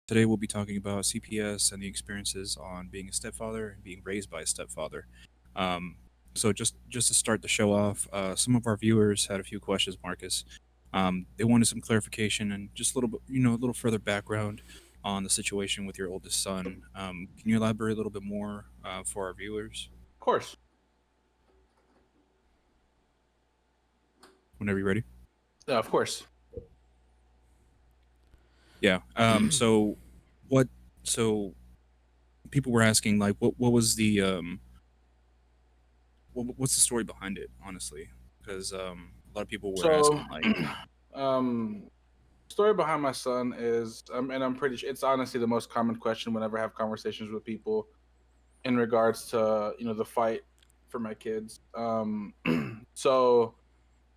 Today we'll be talking about CPS and the experiences on being a stepfather and being raised by a stepfather. Um, so just to start the show off, some of our viewers had a few questions, Marcus. They wanted some clarification and just a little bit, a little further background on the situation with your oldest son. Can you elaborate a little bit more for our viewers Of course. whenever you're ready? Of course. Yeah. So what? So people were asking like, what was the what's the story behind it, honestly? Because a lot of people were So, asking, like, um, story behind my son is, and I'm pretty sure it's honestly the most common question whenever I have conversations with people in regards to the fight for my kids. So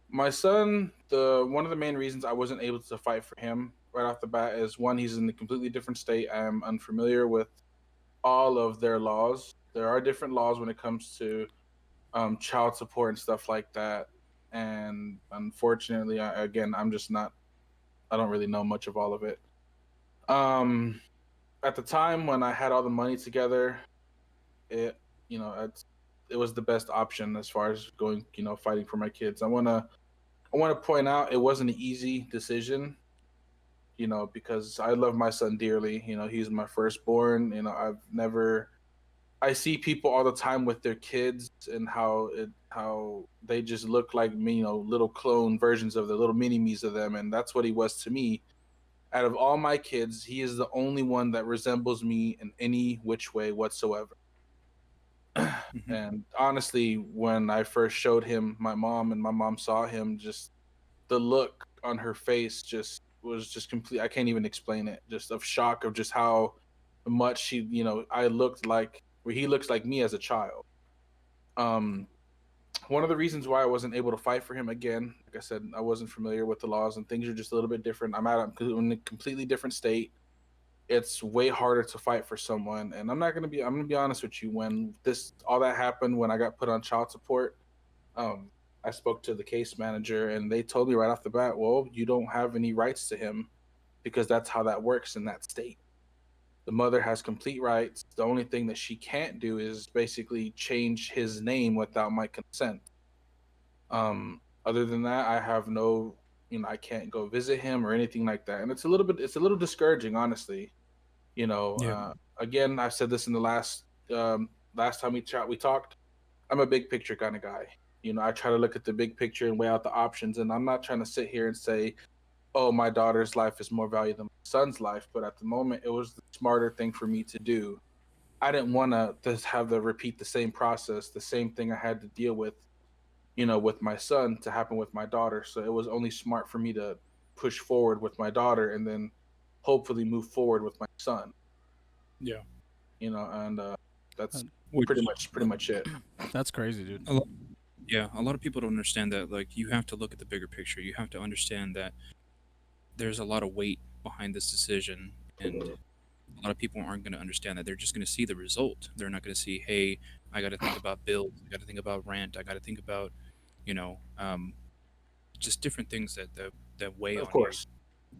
my son, the one of the main reasons I wasn't able to fight for him right off the bat is one, he's in a completely different state. I'm unfamiliar with all of their laws. There are different laws when it comes to child support and stuff like that. And unfortunately, again, I'm just not. I don't really know much of all of it. Um, at the time when I had all the money together, it it was the best option as far as going, fighting for my kids. I want to point out it wasn't an easy decision, because I love my son dearly. He's my firstborn. I see people all the time with their kids and how they just look like me, little clone versions of the little mini me's of them, and that's what he was to me. Out of all my kids, he is the only one that resembles me in any which way whatsoever. mhm, And honestly, when I first showed him my mom and my mom saw him, just the look on her face just was just complete. I can't even explain it. Just of shock of just how much I looked like, where he looks like me as a child. Um, One of the reasons why I wasn't able to fight for him again, like I said, I wasn't familiar with the laws and things are just a little bit different. In a completely different state. It's way harder to fight for someone, and I'm gonna be honest with you. When this all that happened, when I got put on child support, um, I spoke to the case manager, and they told me right off the bat, well, you don't have any rights to him because that's how that works in that state. The mother has complete rights. The only thing that she can't do is basically change his name without my consent. Other than that, I have no, I can't go visit him or anything like that. And it's a little discouraging, honestly. You know, yeah, uh, Again, I said this in the last time we talked. I'm a big picture kind of guy. I try to look at the big picture and weigh out the options. And I'm not trying to sit here and say, oh, my daughter's life is more valuable than my son's life. But at the moment, it was the smarter thing for me to do. I didn't want to just have to repeat the same process, the same thing I had to deal with, with my son to happen with my daughter. So it was only smart for me to push forward with my daughter and then hopefully move forward with my son. yeah. And that's And Which pretty much it. that's crazy, dude. a lot, yeah, a lot of people don't understand that. Like, you have to look at the bigger picture. You have to understand that there's a lot of weight behind this decision, and a lot of people aren't going to understand that. They're just going to see the result. They're not going to see, hey, I got to think about bills. I got to think about rent. I got to think about, you know, um, just different things that weigh Of on you course.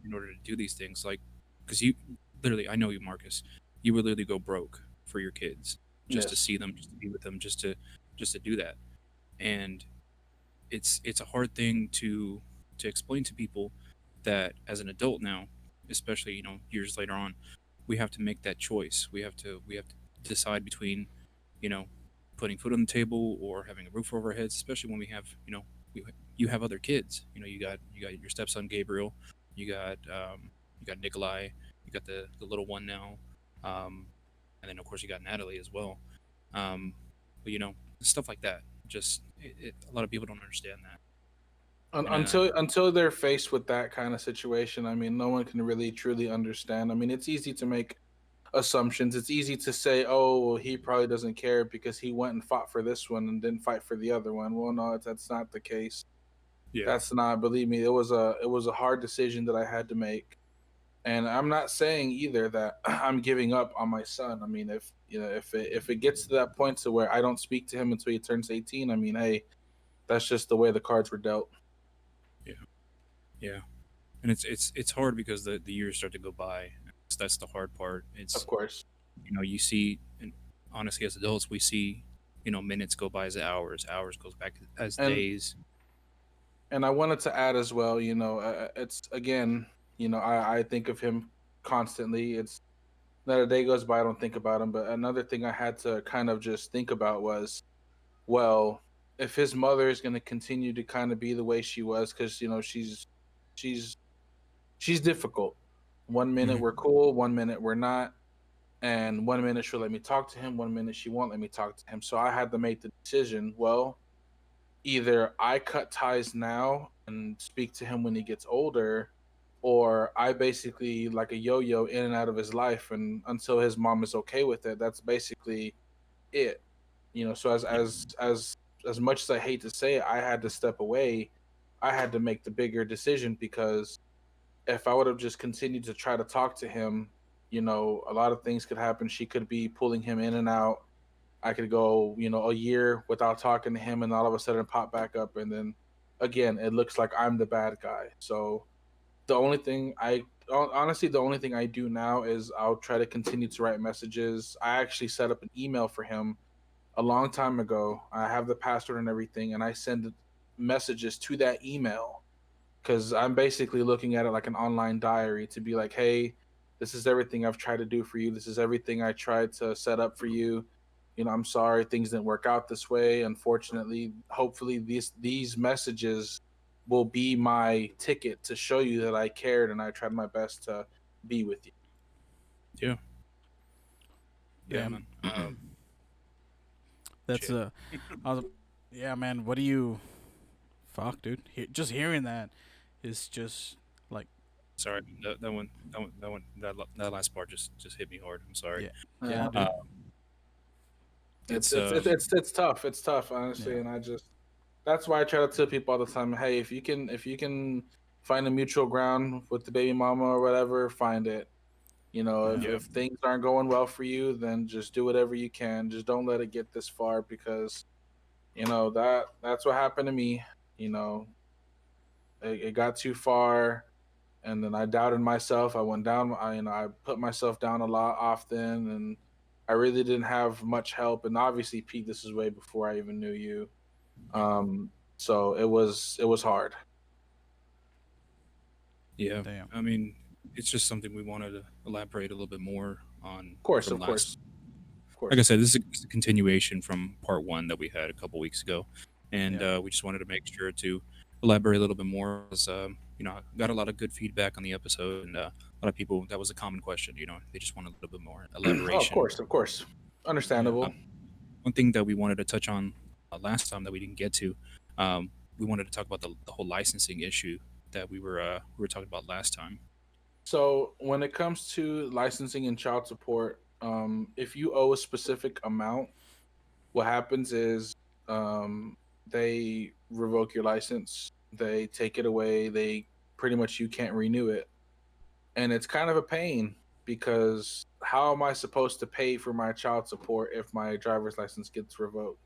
in order to do these things. Like, because you literally, I know you, Marcus. You would literally go broke for your kids just to Yes. see them, just to be with them, just to do that. And it's a hard thing to explain to people that as an adult now, especially years later on, we have to make that choice. We have to decide between you know putting food on the table or having a roof over our heads, especially when we have we, you have other kids. You got your stepson Gabriel, you got Nikolai, you got the little one now, um, and then of course you got Natalie as well. But stuff like that. Just a lot of people don't understand that. And Until they're faced with that kind of situation, I mean, no one can really truly understand. I mean, it's easy to make assumptions. It's easy to say, "Oh, well, he probably doesn't care because he went and fought for this one and didn't fight for the other one." Well, no, that's not the case. yeah, That's not. Believe me, it was a hard decision that I had to make. And I'm not saying either that I'm giving up on my son. I mean, if it gets to that point to where I don't speak to him until he turns 18, I mean, hey, that's just the way the cards were dealt. yeah, yeah. And it's hard because the years start to go by. that's the hard part. Of It's, course. you see, and honestly, as adults, we see, minutes go by as hours, hours goes back as And days. I wanted to add as well, it's again, I think of him constantly. It's not a day goes by I don't think about him. But another thing I had to kind of just think about was, well, if his mother is going to continue to kind of be the way she was, because she's she's difficult. One minute Hmm. we're cool, one minute we're not, and one minute she'll let me talk to him, one minute she won't let me talk to him. So I had to make the decision. Well, either I cut ties now and speak to him when he gets older, or I basically like a yo-yo in and out of his life, and until his mom is okay with it, that's basically it. So Yeah. as much as I hate to say it, I had to step away. I had to make the bigger decision, because if I would have just continued to try to talk to him, a lot of things could happen. She could be pulling him in and out. I could go, a year without talking to him, and all of a sudden pop back up, and then again, it looks like I'm the bad guy. So honestly, the only thing I do now is I'll try to continue to write messages. I actually set up an email for him a long time ago. I have the password and everything, and I send messages to that email, because I'm basically looking at it like an online diary, to be like, hey, this is everything I've tried to do for you. This is everything I tried to set up for you. I'm sorry things didn't work out this way. Unfortunately, hopefully these messages will be my ticket to show you that I cared and I tried my best to be with you. Yeah. Yeah, Damn. man. That's Shit. I was, yeah, man. What do you? Fuck, dude. Just hearing that is just like, Sorry. That last part just hit me hard. I'm sorry. yeah, yeah, Yeah. dude. Uh, It's it's it's it's it's it's tough. It's tough, honestly, Yeah, and that's why I try to tell people all the time, hey, if you can find a mutual ground with the baby mama or whatever, find it. If, yeah, yeah. if things aren't going well for you, then just do whatever you can. Just don't let it get this far, because that's what happened to me. You know, it got too far, and then I doubted myself. I went down. I put myself down a lot often, and I really didn't have much help. And obviously, Pete, this is way before I even knew you. So it was hard. Yeah. damn. I mean, it's just something we wanted to elaborate a little bit more on Of course, from of last. course, of Like I course. said, this is a continuation from part one that we had a couple weeks ago, and Yeah, we just wanted to make sure to elaborate a little bit more. As, I got a lot of good feedback on the episode, and a lot of people, that was a common question. They just want a little bit more Oh, of elaboration. course, of course. yeah, Uh, Understandable. One thing that we wanted to touch on last time that we didn't get to, we wanted to talk about the whole licensing issue that we were talking about last time. So when it comes to licensing and child support, if you owe a specific amount, what happens is, they revoke your license, they take it away, they pretty much, you can't renew it, and it's kind of a pain, because how am I supposed to pay for my child support if my driver's license gets revoked?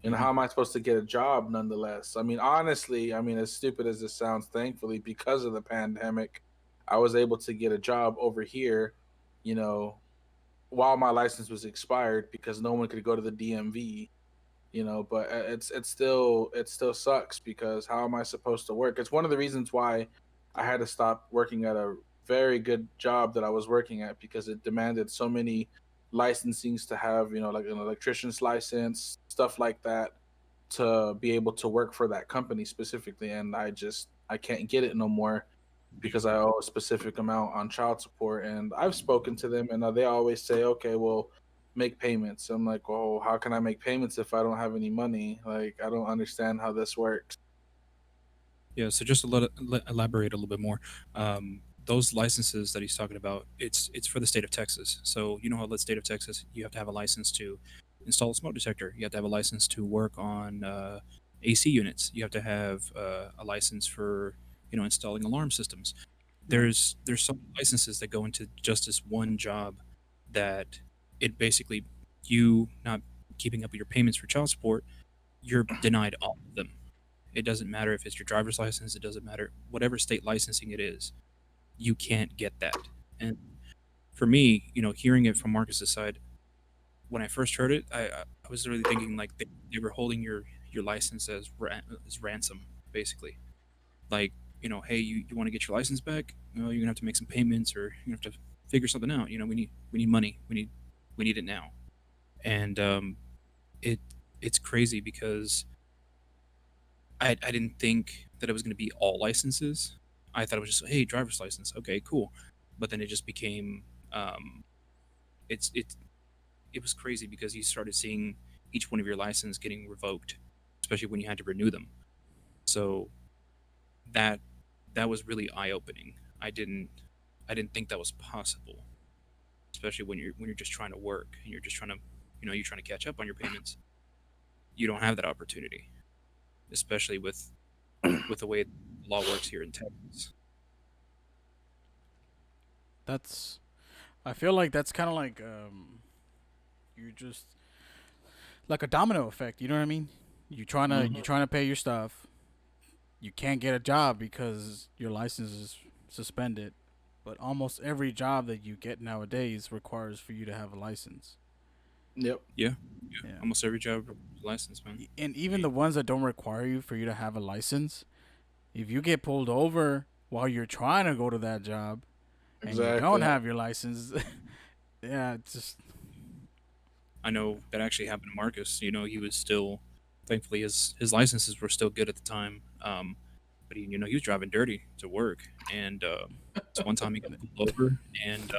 And Hmm. how am I supposed to get a job nonetheless? I mean, honestly, as stupid as this sounds, thankfully, because of the pandemic, I was able to get a job over here, you know, while my license was expired, because no one could go to the DMV. But it still sucks, because how am I supposed to work? It's one of the reasons why I had to stop working at a very good job that I was working at, because it demanded so many licensings to have, like an electrician's license, stuff like that, to be able to work for that company specifically. And I can't get it no more, because I owe a specific amount on child support. And I've spoken to them, and they always say, okay, well, make payments. I'm like, well, how can I make payments if I don't have any money? Like, I don't understand how this works. Yeah, so just to elaborate a little bit more, those licenses that he's talking about, it's for the state of Texas. So you know how the state of Texas, you have to have a license to install a smoke detector. You have to have a license to work on AC units. You have to have a license for installing alarm systems. yeah, There's some licenses that go into just this one job, that it basically, you not keeping up with your payments for child support, you're denied all of them. It doesn't matter if it's your driver's license. It doesn't matter whatever state licensing it is. You can't get that. And for me, hearing it from Marcus's side, when I first heard it, I was really thinking like they were holding your license as ransom, basically. Like, hey, you want to get your license back? You're gonna have to make some payments, or you have to figure something out. We need money. We need it now. And it it's crazy because I didn't think that it was gonna be all licenses. I thought it was just, hey, driver's license. Okay, cool. But then it just became it's it was crazy because you started seeing each one of your license getting revoked, especially when you had to renew them. So that that was really eye opening. I didn't think that was possible, especially when you're just trying to work and you're just trying to you're trying to catch up on your payments. You don't have that opportunity, especially with the way law works here in Texas. That's. I feel like that's kind of like you're just like a domino effect. You know what I mean? Hmm. you trying to pay your stuff. You can't get a job because your license is suspended. But almost every job that you get nowadays requires for you to have a license. Yep. Yeah, yeah. Yeah. Almost every job license, man. And even You- the ones that don't require you for you to have a license, if you get pulled over while you're trying to go to that job and you don't Exactly. have your license, yeah, it's just I know that actually happened to Marcus. He was still, thankfully, his licenses were still good at the time. But he was driving dirty to work, and this one time he got pulled over, and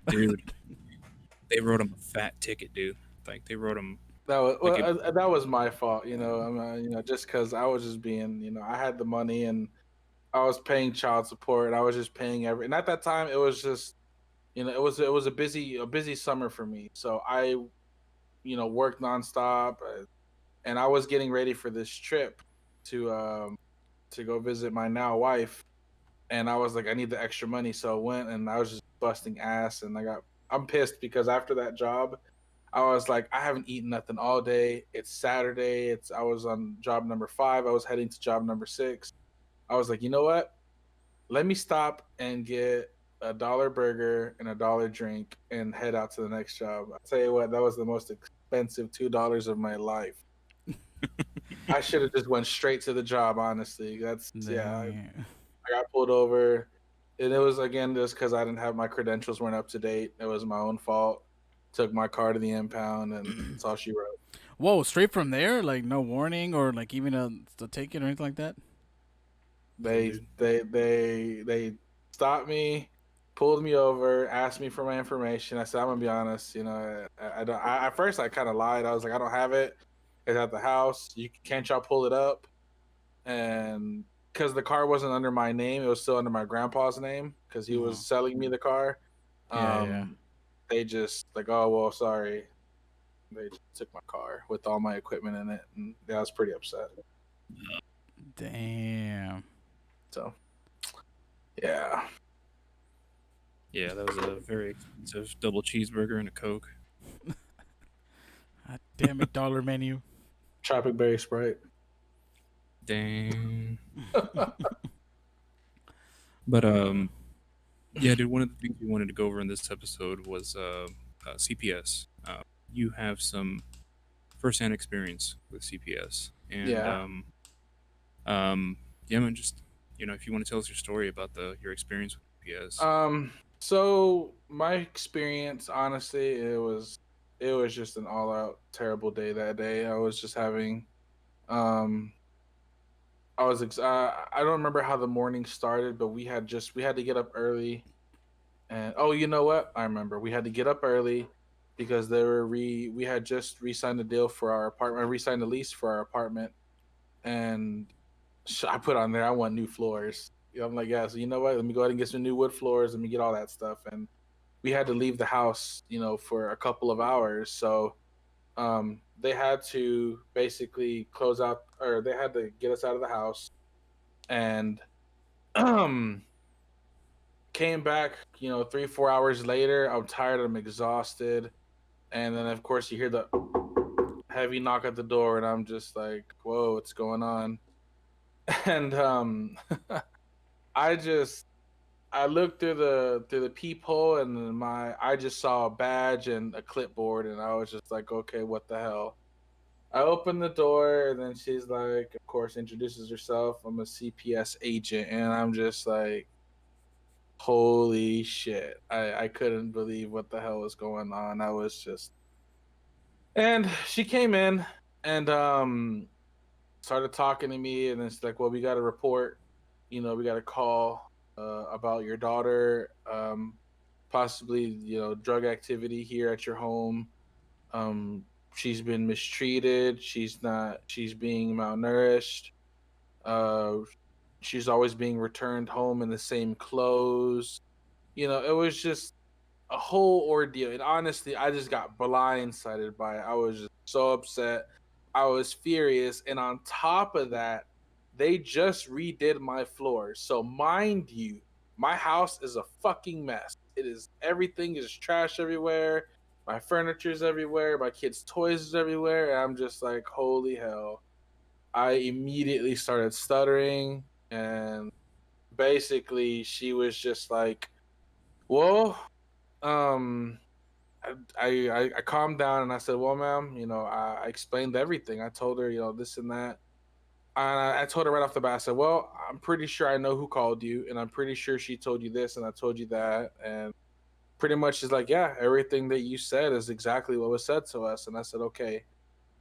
dude, they wrote him a fat ticket, dude. Like they wrote him That was like it. that was my fault. Just because I was just being, I had the money and I was paying child support. I was just paying and at that time it was just, it was a busy summer for me. So I, worked nonstop, and I was getting ready for this trip to to go visit my now wife, and I was like, I need the extra money, so I went and I was just busting ass, and I'm pissed because after that job, I was like, I haven't eaten nothing all day. It's Saturday. I was on job number 5. I was heading to job number 6. I was like, you know what? Let me stop and get a dollar burger and a dollar drink and head out to the next job. I tell you what, that was the most expensive $2 of my life. I should have just went straight to the job. Honestly, that's yeah. damn. I got pulled over, and it was again just because I didn't have my credentials weren't up to date. It was my own fault. Took my car to the impound, and that's all she wrote. Whoa, straight from there, like no warning or like even a ticket or anything like that. Damn, They dude. they they they stopped me, pulled me over, asked me for my information. I said, I'm gonna be honest. I don't. At first, I kind of lied. I was like, I don't have it. It's at the house. Can't y'all pull it up? And because the car wasn't under my name, it was still under my grandpa's name because he Uh-huh. was selling me the car. Yeah, yeah. Um, they just like, oh well, sorry. They just took my car with all my equipment in it, and yeah, I was pretty upset. Damn. So yeah, Yeah, that was a very expensive double cheeseburger and a Coke. God damn it, dollar menu. Tropic Berry Sprite. Dang. But yeah, dude. One of the things we wanted to go over in this episode was CPS. You have some firsthand experience with CPS, and Yeah. um, yeah, man. Just if you want to tell us your story about the your experience with CPS. So my experience, honestly, it was just an all out terrible day that day. I was just having um I don't remember how the morning started, but we had to get up early. And oh, you know what? I remember we had to get up early because we had just re-signed the deal for our apartment, re-signed the lease for our apartment, and I put on there I want new floors. I'm like, yeah, so you know what? Let me go ahead and get some new wood floors. Let me get all that stuff. And we had to leave the house, for a couple of hours. So they had to basically close out, or they had to get us out of the house, and um came back, 3 4 hours later. I'm tired, I'm exhausted, and then of course you hear the heavy knock at the door, and I'm just like, whoa, what's going on? And I just I looked through the peephole, and then I just saw a badge and a clipboard, and I was just like, okay, what the hell? I opened the door, and then she's like, of course, introduces herself. I'm a CPS agent, and I'm just like, holy shit! I couldn't believe what the hell was going on. I was just, and she came in and started talking to me, and then she's like, well, we got a report. We got a call about your daughter, possibly drug activity here at your home. Um, she's been mistreated. She's being malnourished. Uh, she's always being returned home in the same clothes. It was just a whole ordeal. And honestly, I just got blindsided by it. I was just so upset. I was furious. And on top of that, they just redid my floors. So mind you, my house is a fucking mess. Everything is trash everywhere. My furniture's everywhere. My kids' toys is everywhere. And I'm just like, holy hell. I immediately started stuttering, and basically she was just like, well, um I calmed down and I said, well, ma'am, I explained everything. I told her, this and that. And I told her right off the bat, I said, well, I'm pretty sure I know who called you, and I'm pretty sure she told you this and I told you that. And pretty much she's like, yeah, everything that you said is exactly what was said to us. And I said, okay,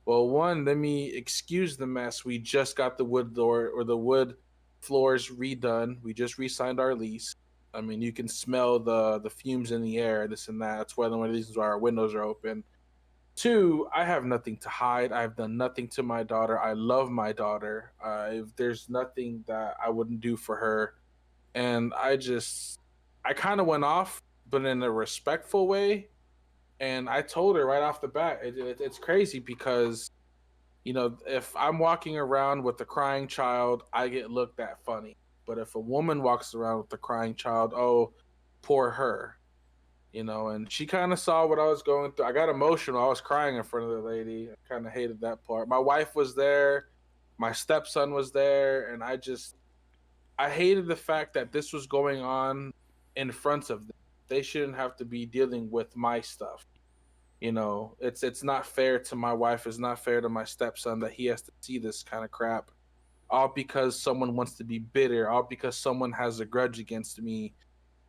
well, one, let me excuse the mess. We just got the wood door or the wood floors redone. We just re-signed our lease. I mean, you can smell the fumes in the air, this and that. That's one of the reasons why our windows are open. Two, I have nothing to hide. I've done nothing to my daughter. I love my daughter. If there's nothing that I wouldn't do for her, and I kind of went off, but in a respectful way. And I told her right off the bat, it's crazy because if I'm walking around with a crying child, I get looked at funny. But if a woman walks around with a crying child, oh, poor her. And she kind of saw what I was going through. I got emotional. I was crying in front of the lady. I kind of hated that part. My wife was there. My stepson was there. And I hated the fact that this was going on in front of them. They shouldn't have to be dealing with my stuff. It's not fair to my wife. It's not fair to my stepson that he has to see this kind of crap, all because someone wants to be bitter, all because someone has a grudge against me,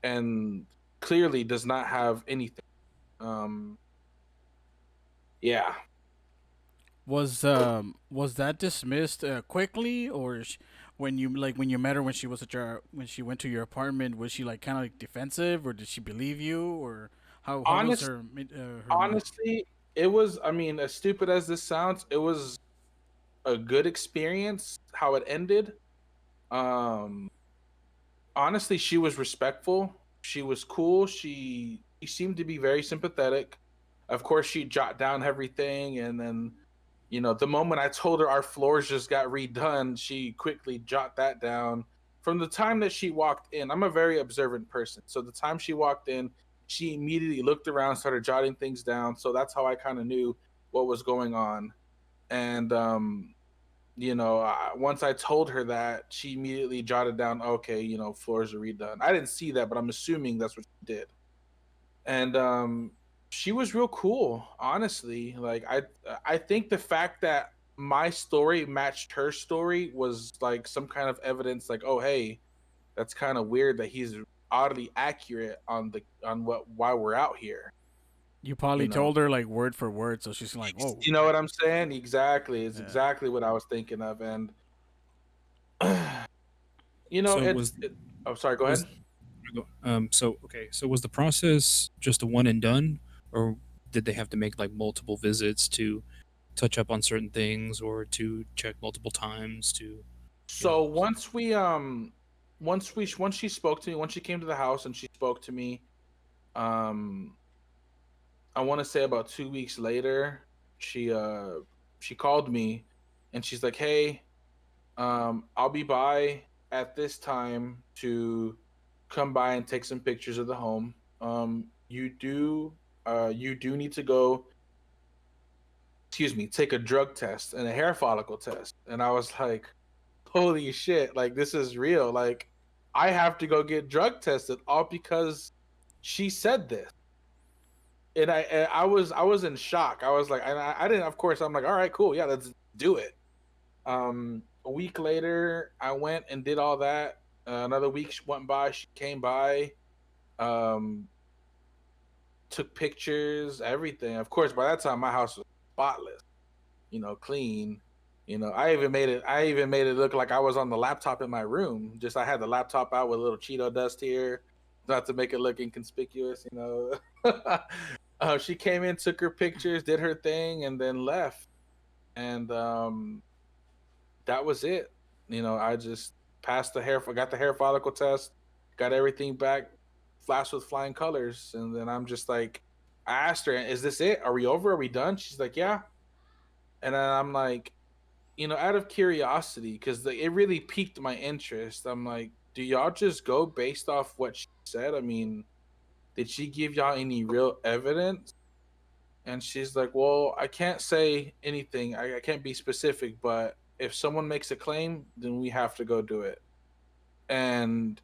and clearly does not have anything. Um, yeah. Was that dismissed quickly, or when you met her when she went to your apartment, was she like kind of like defensive, or did she believe you, or how was Honest, her honestly, it was. I mean, as stupid as this sounds, it was a good experience. How it ended. Um, Honestly, she was respectful. She was cool. She seemed to be very sympathetic. Of course, she jot down everything, and then the moment I told her our floors just got redone, she quickly jot that down. From the time that she walked in, I'm a very observant person. So the time she walked in, she immediately looked around, started jotting things down. So that's how I kind of knew what was going on. And once I told her that, she immediately jotted down, okay, floors are redone. I didn't see that, but I'm assuming that's what she did. And she was real cool, honestly. Like I think the fact that my story matched her story was like some kind of evidence, like, oh hey, that's kind of weird that he's oddly accurate on why we're out here. You You probably know, told her like word for word, so she's like, "Whoa." you know what I'm saying? Exactly. It's Yeah. exactly what I was thinking of, and So oh, sorry. Go was ahead. so okay. So was the process just a one and done, or did they have to make like multiple visits to touch up on certain things, or to check multiple times to, you know? So once she spoke to me, once she came to the house and she spoke to me, um I want to say about 2 weeks later, she uh she called me, and she's like, hey, I'll be by at this time to come by and take some pictures of the home. You do need to go, excuse me, take a drug test and a hair follicle test. And I was like, holy shit, like this is real. Like I have to go get drug tested all because she said this. And I was in shock. I was like, and I didn't. Of course, I'm like, all right, cool, yeah, let's do it. A week later, I went and did all that. Another week went by. She came by, um, took pictures, everything. Of course, by that time, my house was spotless, clean. I even made it look like I was on the laptop in my room. Just I had the laptop out with a little Cheeto dust here, not to make it look inconspicuous. She came in, took her pictures, did her thing, and then left. And that was it. I just got the hair follicle test, got everything back, flashed with flying colors, and then I'm just like, I asked her, "Is this it? Are we over? Are we done?" She's like, "Yeah." And then I'm like, out of curiosity, because it really piqued my interest. I'm like, do y'all just go based off what she said? I mean, did she give y'all any real evidence? And she's like, well, I can't say anything. I can't be specific, but if someone makes a claim, then we have to go do it. And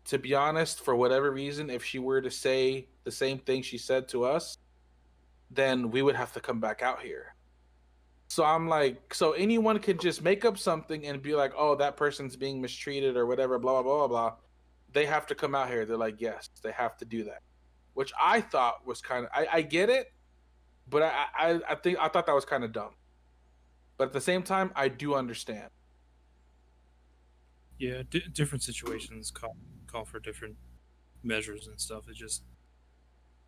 to be honest, for whatever reason, if she were to say the same thing she said to us, then we would have to come back out here. So I'm like, so anyone could just make up something and be like, oh, that person's being mistreated or whatever, blah, blah, blah, blah. They have to come out here. They're like, yes, they have to do that. Which I thought was kind of, I get it, but I thought that was kind of dumb. But at the same time, I do understand. Yeah, different situations call for different measures and stuff. It just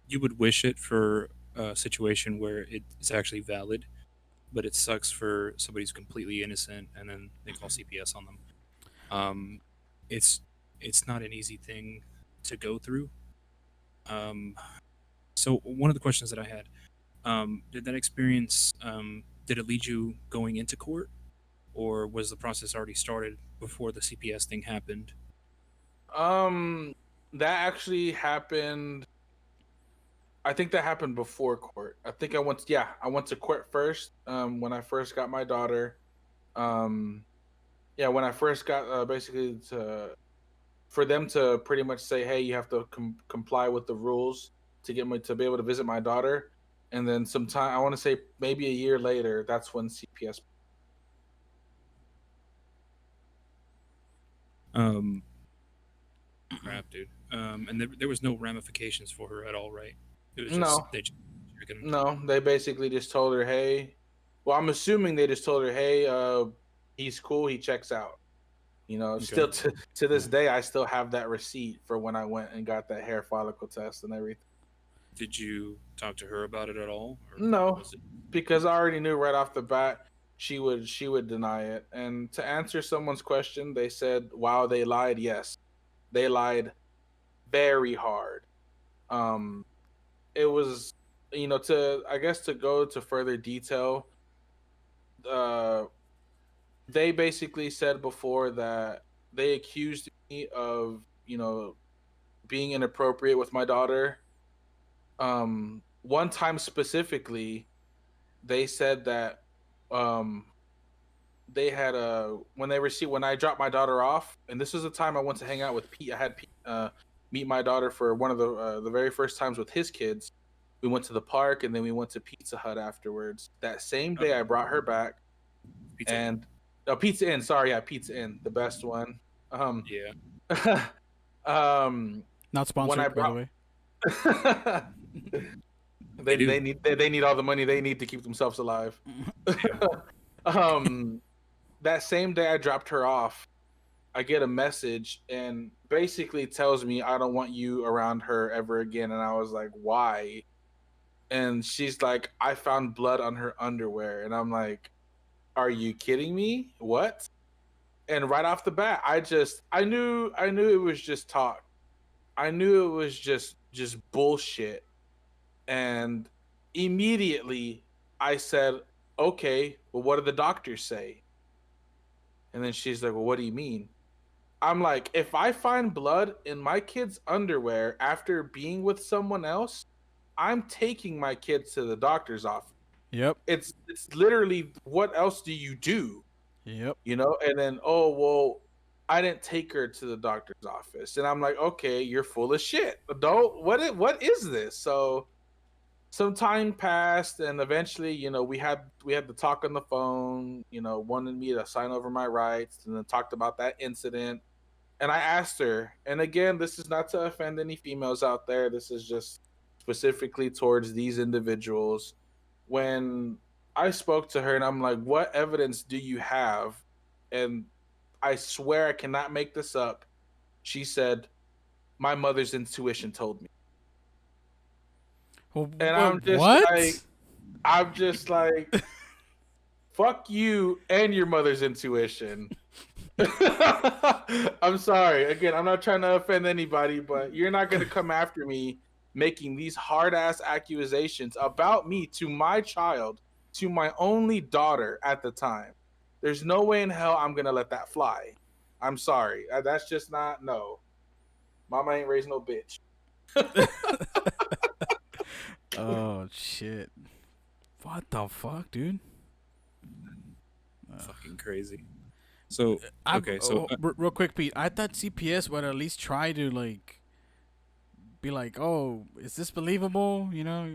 you would wish it for a situation where it's actually valid, but it sucks for somebody who's completely innocent and then they call CPS on them. Um, it's it's not an easy thing to go through. Um, so one of the questions that I had, did that experience did it lead you going into court, or was the process already started before the CPS thing happened? Um, that actually happened. I think that happened before court. I think I went to court first. When I first got my daughter. Um, yeah, when I first got basically for them to pretty much say, hey, you have to comply with the rules to get me to be able to visit my daughter. And then sometime, I want to say maybe a year later, that's when CPS. Um, Crap, dude. And there was no ramifications for her at all, right? It was just No, they just freaking no, they basically just told her, hey, well, I'm assuming they just told her, hey, he's cool, he checks out. okay. Still to this day, I still have that receipt for when I went and got that hair follicle test and everything. Did you talk to her about it at all, or No, was it? because I already knew right off the bat she would deny it. And to answer someone's question, they said, "Wow, they lied." Yes, they lied very hard. Um, it was, to I guess to go to further detail, uh, they basically said before that they accused me of being inappropriate with my daughter. One time specifically, they said that um they had a when I dropped my daughter off, and this was the time I went to hang out with Pete. I had Pete meet my daughter for one of the very first times with his kids. We went to the park and then we went to Pizza Hut afterwards. That same day, I brought her back Pizza Inn? and Pizza Inn. Sorry, yeah, Pizza Inn, the best one. Um, Yeah. um, Not when I sponsored, by the brought way. They they do. need all the money they need to keep themselves alive. Yeah. um, that same day I dropped her off, I get a message and basically tells me I don't want you around her ever again. And I was like, why? And she's like, I found blood on her underwear. And I'm like, are you kidding me? What? And right off the bat, I knew it was just talk. I knew it was just bullshit. And immediately I said, okay, well, what did the doctors say? And then she's like, well, what do you mean? I'm like, if I find blood in my kid's underwear after being with someone else, I'm taking my kids to the doctor's office. Yep. It's literally, what else do you do? Yep. And then, oh well, I didn't take her to the doctor's office. And I'm like, okay, you're full of shit. Adult, what is this? So some time passed, and eventually, we had to talk on the phone, wanted me to sign over my rights, and then talked about that incident. And I asked her, and again, this is not to offend any females out there. This is just specifically towards these individuals. When I spoke to her and I'm like, what evidence do you have? And I swear I cannot make this up. She said, my mother's intuition told me. And What? I'm just like, fuck you and your mother's intuition. I'm sorry. Again, I'm not trying to offend anybody, but you're not going to come after me making these hard ass accusations about me to my child, to my only daughter at the time. There's no way in hell I'm going to let that fly. I'm sorry. That's just not, no. Mama ain't raised no bitch. Oh shit! What the fuck, dude? Fucking crazy. So I okay, so real quick, Pete. I thought CPS would at least try to like be like, "Oh, is this believable? You know,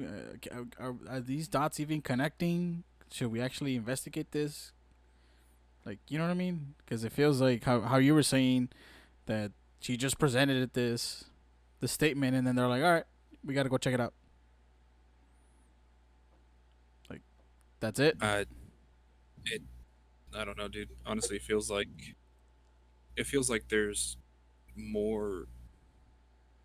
are these dots even connecting? Should we actually investigate this? Like, you know what I mean? Because it feels like how you were saying that she just presented the statement, and then they're like, "All right, we got to go check it out." Like, that's it. it I don't know, dude. Honestly, it feels like more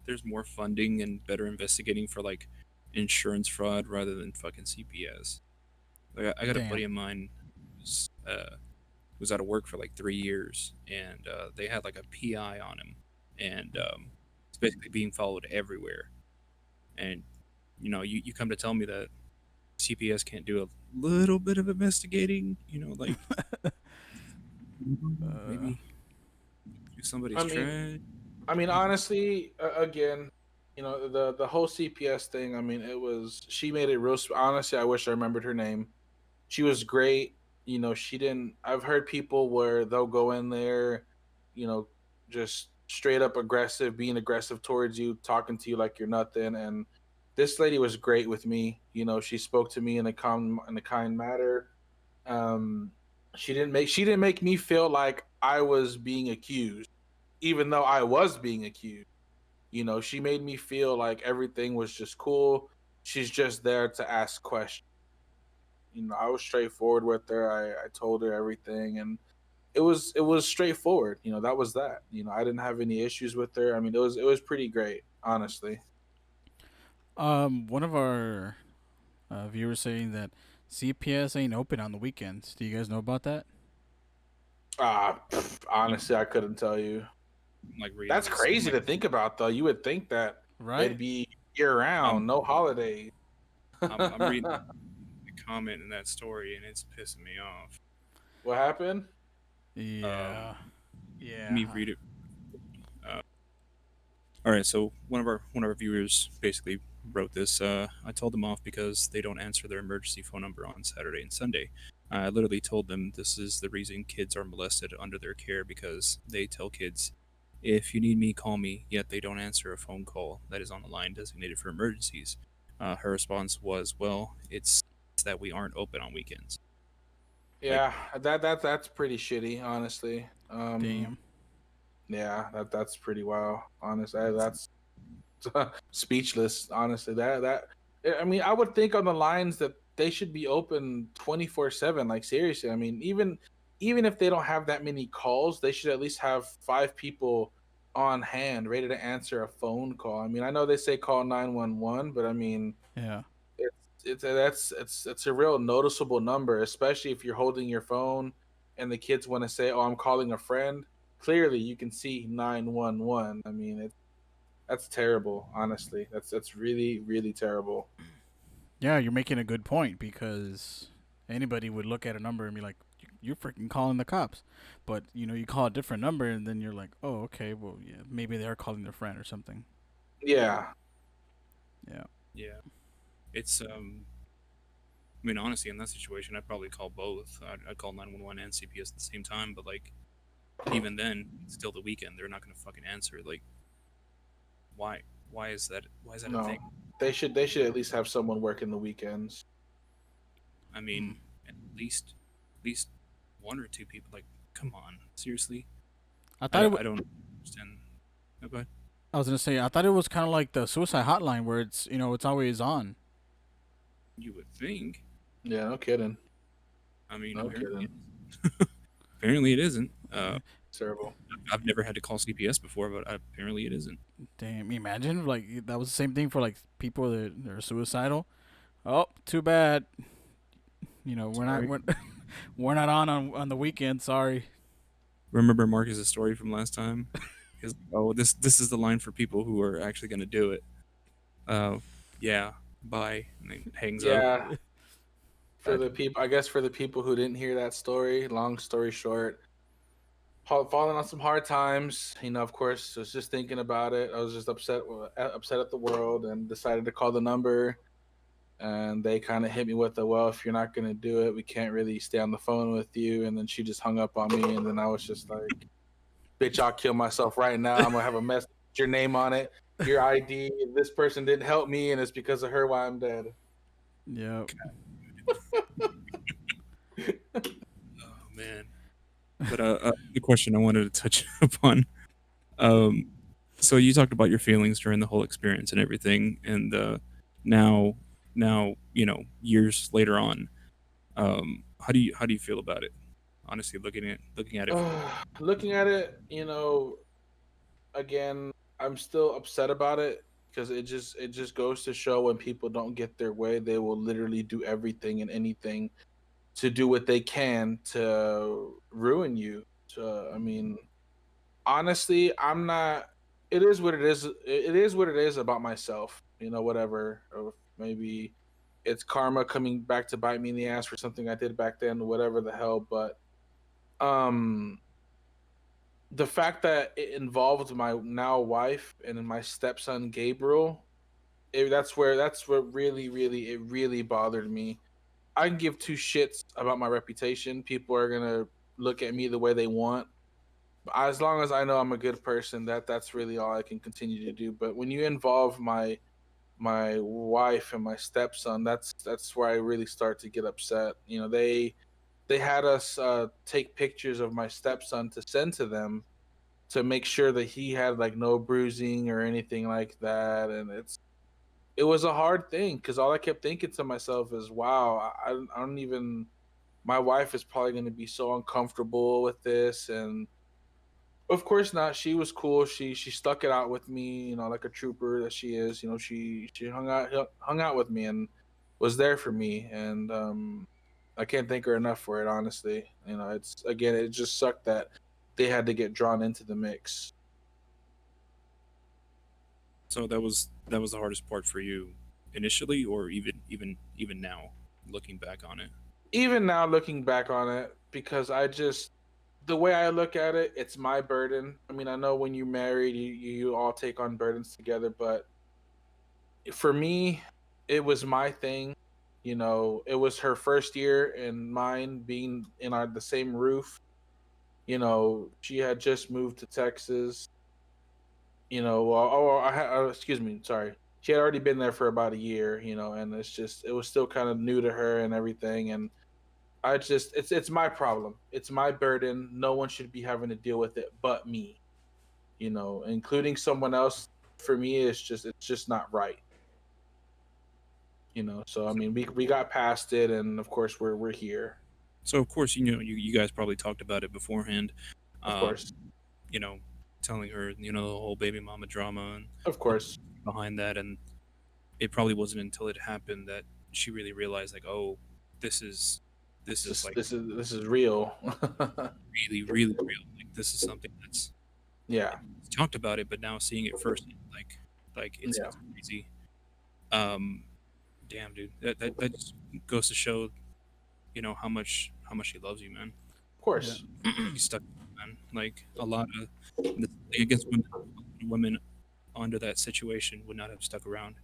there's more funding and better investigating for like insurance fraud rather than fucking CPS. Like I got a Damn. buddy of mine who's, was out of work for like 3 years, and they had like a PI on him, and it's basically being followed everywhere. And you come to tell me that CPS can't do a little bit of investigating, like Uh, maybe do somebody's I mean, trash. honestly, again, the whole CPS thing. I mean, she made it real. Honestly, I wish I remembered her name. She was great. She didn't. I've heard people where they'll go in there, you know, just straight up aggressive, being aggressive towards you, talking to you like you're nothing. And this lady was great with me. She spoke to me in a kind manner. Um, she didn't make me feel like I was being accused, even though I was being accused. She made me feel like everything was just cool. She's just there to ask questions. I was straightforward with her. I told her everything, and it was straightforward. That was that. I didn't have any issues with her. I mean, it was pretty great, honestly. one of our viewers saying that CPS ain't open on the weekends. Do you guys know about that? I'm, Honestly, I couldn't tell you. I'm like reading That's this. I'm crazy like to think about, though. You would think that it'd Right? be year I'm round, no holidays. I'm reading the comment in that story, and it's pissing me off. What happened? Yeah. Um, Let Yeah. me read it. Uh, all right, so one of our viewers basically wrote this. I told them off because they don't answer their emergency phone number on Saturday and Sunday. I literally told them this is the reason kids are molested under their care because they tell kids, if you need me, call me, yet they don't answer a phone call that is on the line designated for emergencies. Her response was, well, it's that we aren't open on weekends. Like, Yeah, that's pretty shitty, honestly. Damn. Yeah, that's pretty wild. Honestly, it's, that's speechless. Honestly, that I mean, I would think on the lines that they should be open 24/7. Like seriously, I mean, even if they don't have that many calls, they should at least have 5 people on hand, ready to answer a phone call. I mean, I know they say call 911, but I mean, Yeah. it's a real noticeable number, especially if you're holding your phone and the kids want to say, "Oh, I'm calling a friend." Clearly, you can see 911. I mean, that's terrible. Honestly, that's really really terrible. Yeah, you're making a good point because anybody would look at a number and be like, "You're freaking calling the cops," but you call a different number and then you're like, "Oh, okay, well, yeah, maybe they're calling their friend or something." Yeah, Yeah. yeah, it's I mean, honestly, in that situation, I'd probably call both. I'd call 911 and CPS at the same time, but like, even then, it's still the weekend. They're not gonna fucking answer. Like, why? Why is that? Why is that a No, thing? they should at least have someone working the weekends. I Hmm. mean, at least one or two people. Like, come on, seriously. I thought I don't understand. Okay, I was gonna say I thought it was kind of like the suicide hotline where it's it's always on. you would think. Yeah, no kidding. I mean, No kidding. apparently it isn't. It's terrible. I've never had to call CPS before, but apparently it isn't. Damn, imagine like that was the same thing for like people that are suicidal. Oh, too bad. We're not Sorry. we're not on the weekend. Sorry. Remember Marcus's story from last time? Because oh, this is the line for people who are actually going to do it. Uh, yeah, bye, and then hangs up. Yeah, for That the people, I guess for the people who didn't hear that story, long story short, falling on some hard times. Of course, I was just thinking about it. I was just upset at the world, and decided to call the number. And they kind of hit me with the, well, if you're not gonna do it, we can't really stay on the phone with you. And then she just hung up on me, and then I was just like, bitch, I'll kill myself right now. I'm gonna have a message, your name on it, your ID. This person didn't help me, and it's because of her why I'm dead. Yep. oh man. But the question I wanted to touch upon. Um, so you talked about your feelings during the whole experience and everything, and now years later on, how do you feel about it? Honestly, looking at it from Looking at it, again, I'm still upset about it because it just goes to show when people don't get their way, they will literally do everything and anything to do what they can to ruin you. I mean, honestly, I'm not. It is what it is. It is what it is about myself. Whatever. Or maybe it's karma coming back to bite me in the ass for something I did back then, whatever the hell. But um, the fact that it involved my now wife and my stepson Gabriel, that's what really bothered me. I can give two shits about my reputation. People are gonna look at me the way they want. As long as I know I'm a good person, that's really all I can continue to do. But when you involve my wife and my stepson, that's where I really start to get upset. They had us take pictures of my stepson to send to them to make sure that he had like no bruising or anything like that, and it was a hard thing because all I kept thinking to myself is, wow, I don't even. My wife is probably going to be so uncomfortable with this, and of course not. She was cool. She stuck it out with me, like a trooper that she is. She hung out with me and was there for me, and I can't thank her enough for it. Honestly, it's again, it just sucked that they had to get drawn into the mix. So that was the hardest part for you initially, or even now, looking back on it. Even now, looking back on it, because the way I look at it, it's my burden. I mean, I know when you're married, you all take on burdens together, but for me, it was my thing. It was her first year and mine being in the same roof. She had just moved to Texas. Excuse me, sorry. She had already been there for about a year. And it was still kind of new to her and everything. And it's my problem. It's my burden. No one should be having to deal with it but me. Including someone else for me it's just not right. So I So, mean, we got past it, and of course we're here. so of course, you guys probably talked about it beforehand. Of Um, course. you know, telling her, the whole baby mama drama and Of course. behind that, and it probably wasn't until it happened that she really realized, like, oh, this is this This is is like this is this is real. really, really real. Like, this is something that's Yeah. talked about it, but now seeing it first, like Yeah. it's crazy. Um, damn, dude, that just goes to show, how much he loves you, man. Of Yeah. course. He's stuck, man. Like a lot of, I guess women under that situation would not have stuck around,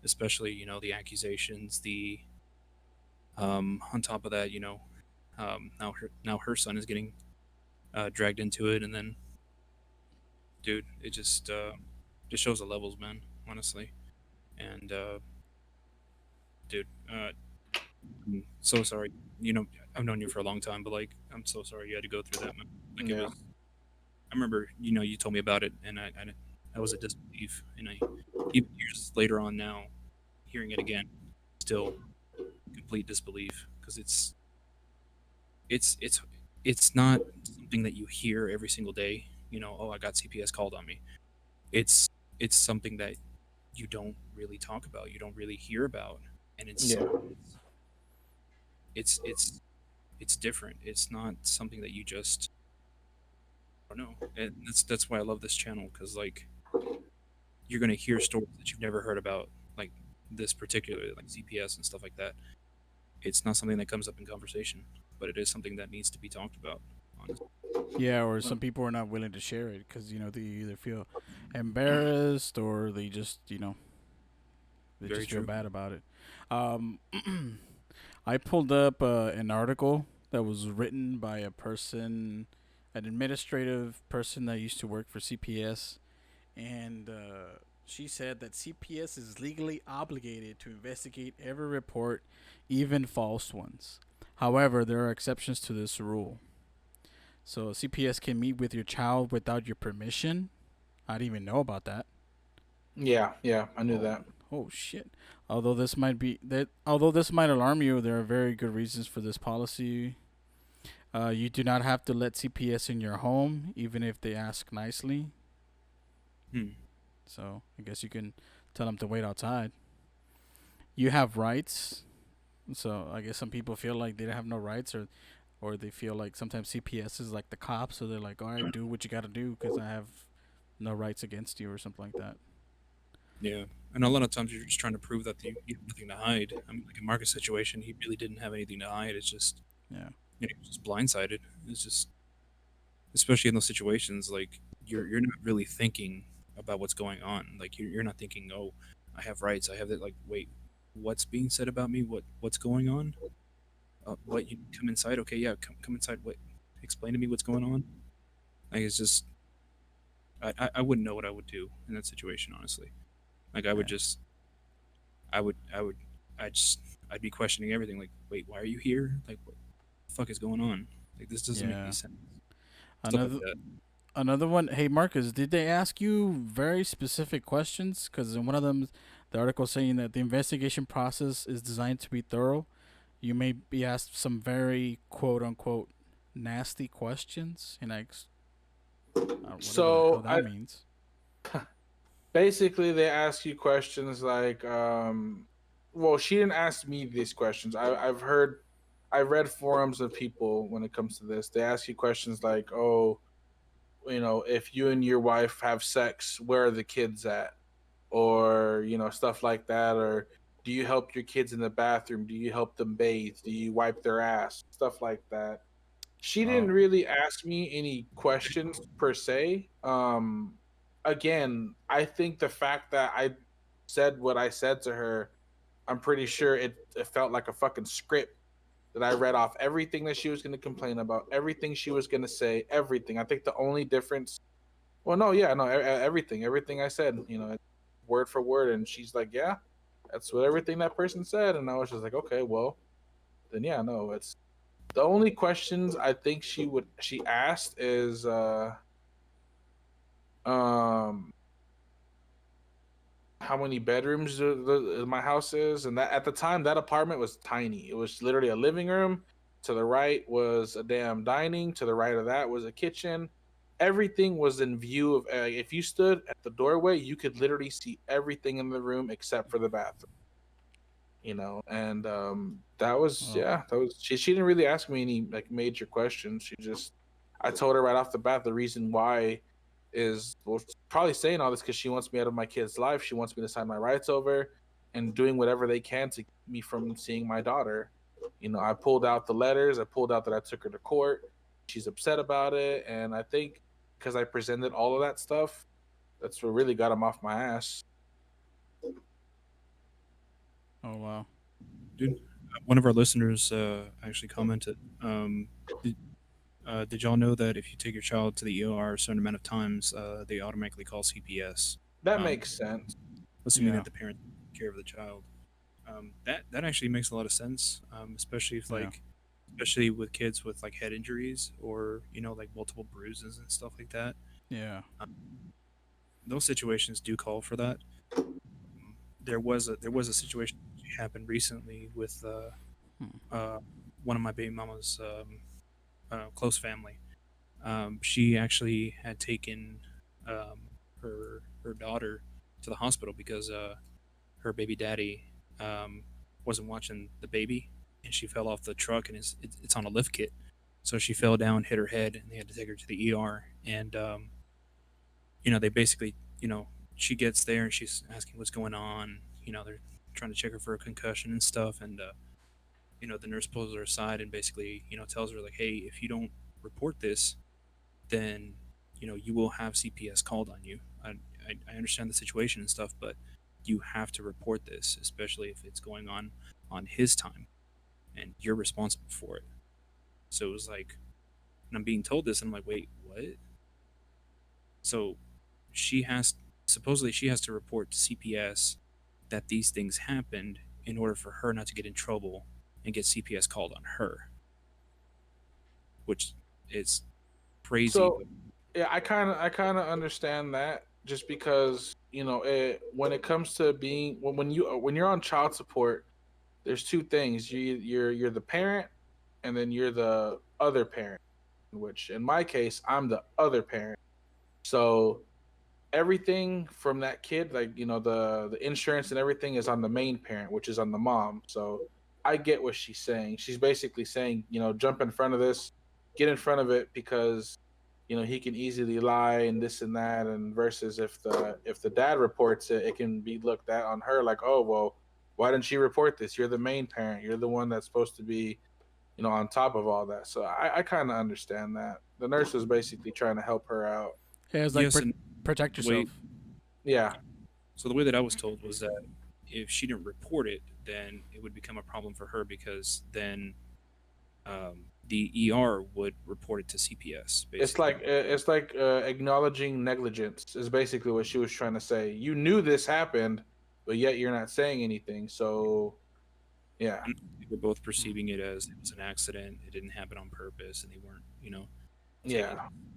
especially the accusations, the on top of that, now her son is getting dragged into it, and then, dude, it just shows the levels, man. Honestly, and dude, I'm so sorry. You know, I've known you for a long time, but like, I'm so sorry you had to go through that, man. Like, it Yeah. was. I remember, you told me about it, and I was a disbelief, and even years later on now, hearing it again, still complete disbelief because it's it's it's not something that you hear every single day. Oh, I got CPS called on me. It's it's something that you don't really talk about, you don't really hear about, and Yeah. it's it's it's different. It's not something that you just I don't know. And that's why I love this channel because like you're gonna hear stories that you've never heard about, like this particular like CPS and stuff like that. It's not something that comes up in conversation, but it is something that needs to be talked about. Honestly, Yeah, or some people are not willing to share it because they either feel embarrassed or they very just feel true. bad about it. Um, I pulled up an article that was written by an administrative person that used to work for CPS, and she said that CPS is legally obligated to investigate every report, even false ones. However, there are exceptions to this rule. So CPS can meet with your child without your permission. I didn't even know about that. Yeah. Yeah. I knew Oh, that. oh shit. Although this might alarm you, there are very good reasons for this policy. You do not have to let CPS in your home, even if they ask nicely. Hmm. So I guess you can tell them to wait outside. You have rights. So I guess some people feel like they have no rights, or they feel like sometimes CPS is like the cops, so they're like, all right, do what you got to do because I have no rights against you or something like that. Yeah, and a lot of times you're just trying to prove that you have nothing to hide. I mean, like in Marcus' situation, he really didn't have anything to hide. It's just Yeah. he was just blindsided. It's just especially in those situations, like you're not really thinking about what's going on. Like you're not thinking, oh, I have rights. I have that. Like, wait, what's being said about me? What's going on? What you come inside? Okay, yeah, come inside. What? Explain to me what's going on. Like it's just I wouldn't know what I would do in that situation, honestly. Like I would Yeah. just I would I just I'd be questioning everything. Like, wait, why are you here? Like, what the fuck is going on? Like, this doesn't make any Yeah. sense. Stuff like Another that. another one. Hey Marcus, did they ask you very specific questions? Because in one of them, the article saying that the investigation process is designed to be thorough. You may be asked some very quote unquote nasty questions, and whatever the hell So that I means. basically they ask you questions like, well, she didn't ask me these questions. I've read forums of people when it comes to this. They ask you questions like, oh, if you and your wife have sex, where are the kids at? Or, stuff like that. Or do you help your kids in the bathroom? Do you help them bathe? Do you wipe their ass? Stuff like that. She didn't Oh, really ask me any questions per se. Again, I think the fact that I said what I said to her, I'm pretty sure it felt like a fucking script that I read off everything that she was going to complain about, everything she was going to say, everything. I think the only difference, well, no, yeah, no, everything I said, word for word. And she's like, yeah, that's what everything that person said. And I was just like, okay, well, then yeah, no, it's the only questions I think she asked is um how many bedrooms my house is, and that at the time that apartment was tiny. It was literally a living room. To the right was a damn dining. To the right of that was a kitchen. Everything was in view of. If you stood at the doorway, you could literally see everything in the room except for the bathroom. And that was, oh, yeah, that was she didn't really ask me any like major questions. I told her right off the bat the reason why is, well, probably saying all this because she wants me out of my kid's life. She wants me to sign my rights over and doing whatever they can to keep me from seeing my daughter. I pulled out the letters. I pulled out that I took her to court. She's upset about it, and I think because I presented all of that stuff, that's what really got him off my ass. oh wow. Dude, one of our listeners actually commented. Did y'all know that if you take your child to the ER a certain amount of times, they automatically call CPS, That um, makes sense. assuming Yeah. that the parent takes care of the child? That actually makes a lot of sense, especially if Yeah. especially with kids with like head injuries or like multiple bruises and stuff like that. Yeah. Um, those situations do call for that. There was a situation that happened recently with Hmm. uh, one of my baby mama's close family. She actually had taken her daughter to the hospital because her baby daddy um, wasn't watching the baby, and she fell off the truck, and it's on a lift kit. So she fell down, hit her head, and they had to take her to the ER. And they basically, she gets there and she's asking what's going on. They're trying to check her for a concussion and stuff, and the nurse pulls her aside and basically, tells her like, hey, if you don't report this, then you will have CPS called on you. I understand the situation and stuff, but you have to report this, especially if it's going on his time, and you're responsible for it. So it was like, and I'm being told this, and I'm like, wait, what? So she has supposedly she has to report to CPS that these things happened in order for her not to get in trouble and get CPS called on her, which is crazy. So But yeah, I kind of understand that just because when it comes to being when you're on child support, there's two things. You're the parent, and then you're the other parent. Which in my case, I'm the other parent. So everything from that kid, like the insurance and everything, is on the main parent, which is on the mom. So I get what she's saying. She's basically saying, jump in front of this, get in front of it, because he can easily lie and this and that. And versus if the dad reports it, it can be looked at on her like, oh well, why didn't she report this? You're the main parent, you're the one that's supposed to be on top of all that. So I kind of understand that the nurse was basically trying to help her out. Yeah. It's like yes, and protect the way yourself. Yeah. so the way that I was told was that if she didn't report it, then it would become a problem for her because then the ER would report it to CPS, It's basically. like acknowledging negligence is basically what she was trying to say. You knew this happened, but yet you're not saying anything. So yeah, And they were both perceiving it as it was an accident. It didn't happen on purpose, and they weren't, taking,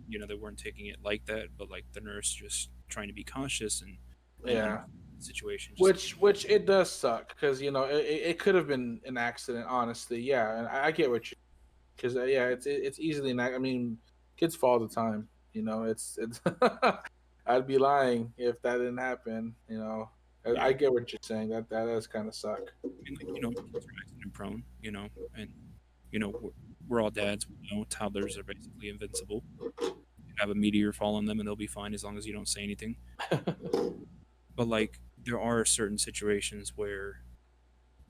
yeah, they weren't taking it like that. But like the nurse just trying to be cautious and yeah. understand the situation. Just Which it does suck because it could have been an accident. Honestly, yeah, and I get what you because yeah, it's easily I mean, kids fall all the time. It's I'd be lying if that didn't happen. yeah, I get what you're saying. That does kind of suck. I mean, like kids are accident prone, and we're all dads. We know toddlers are basically invincible. You have a meteor fall on them, and they'll be fine as long as you don't say anything. But like, there are certain situations where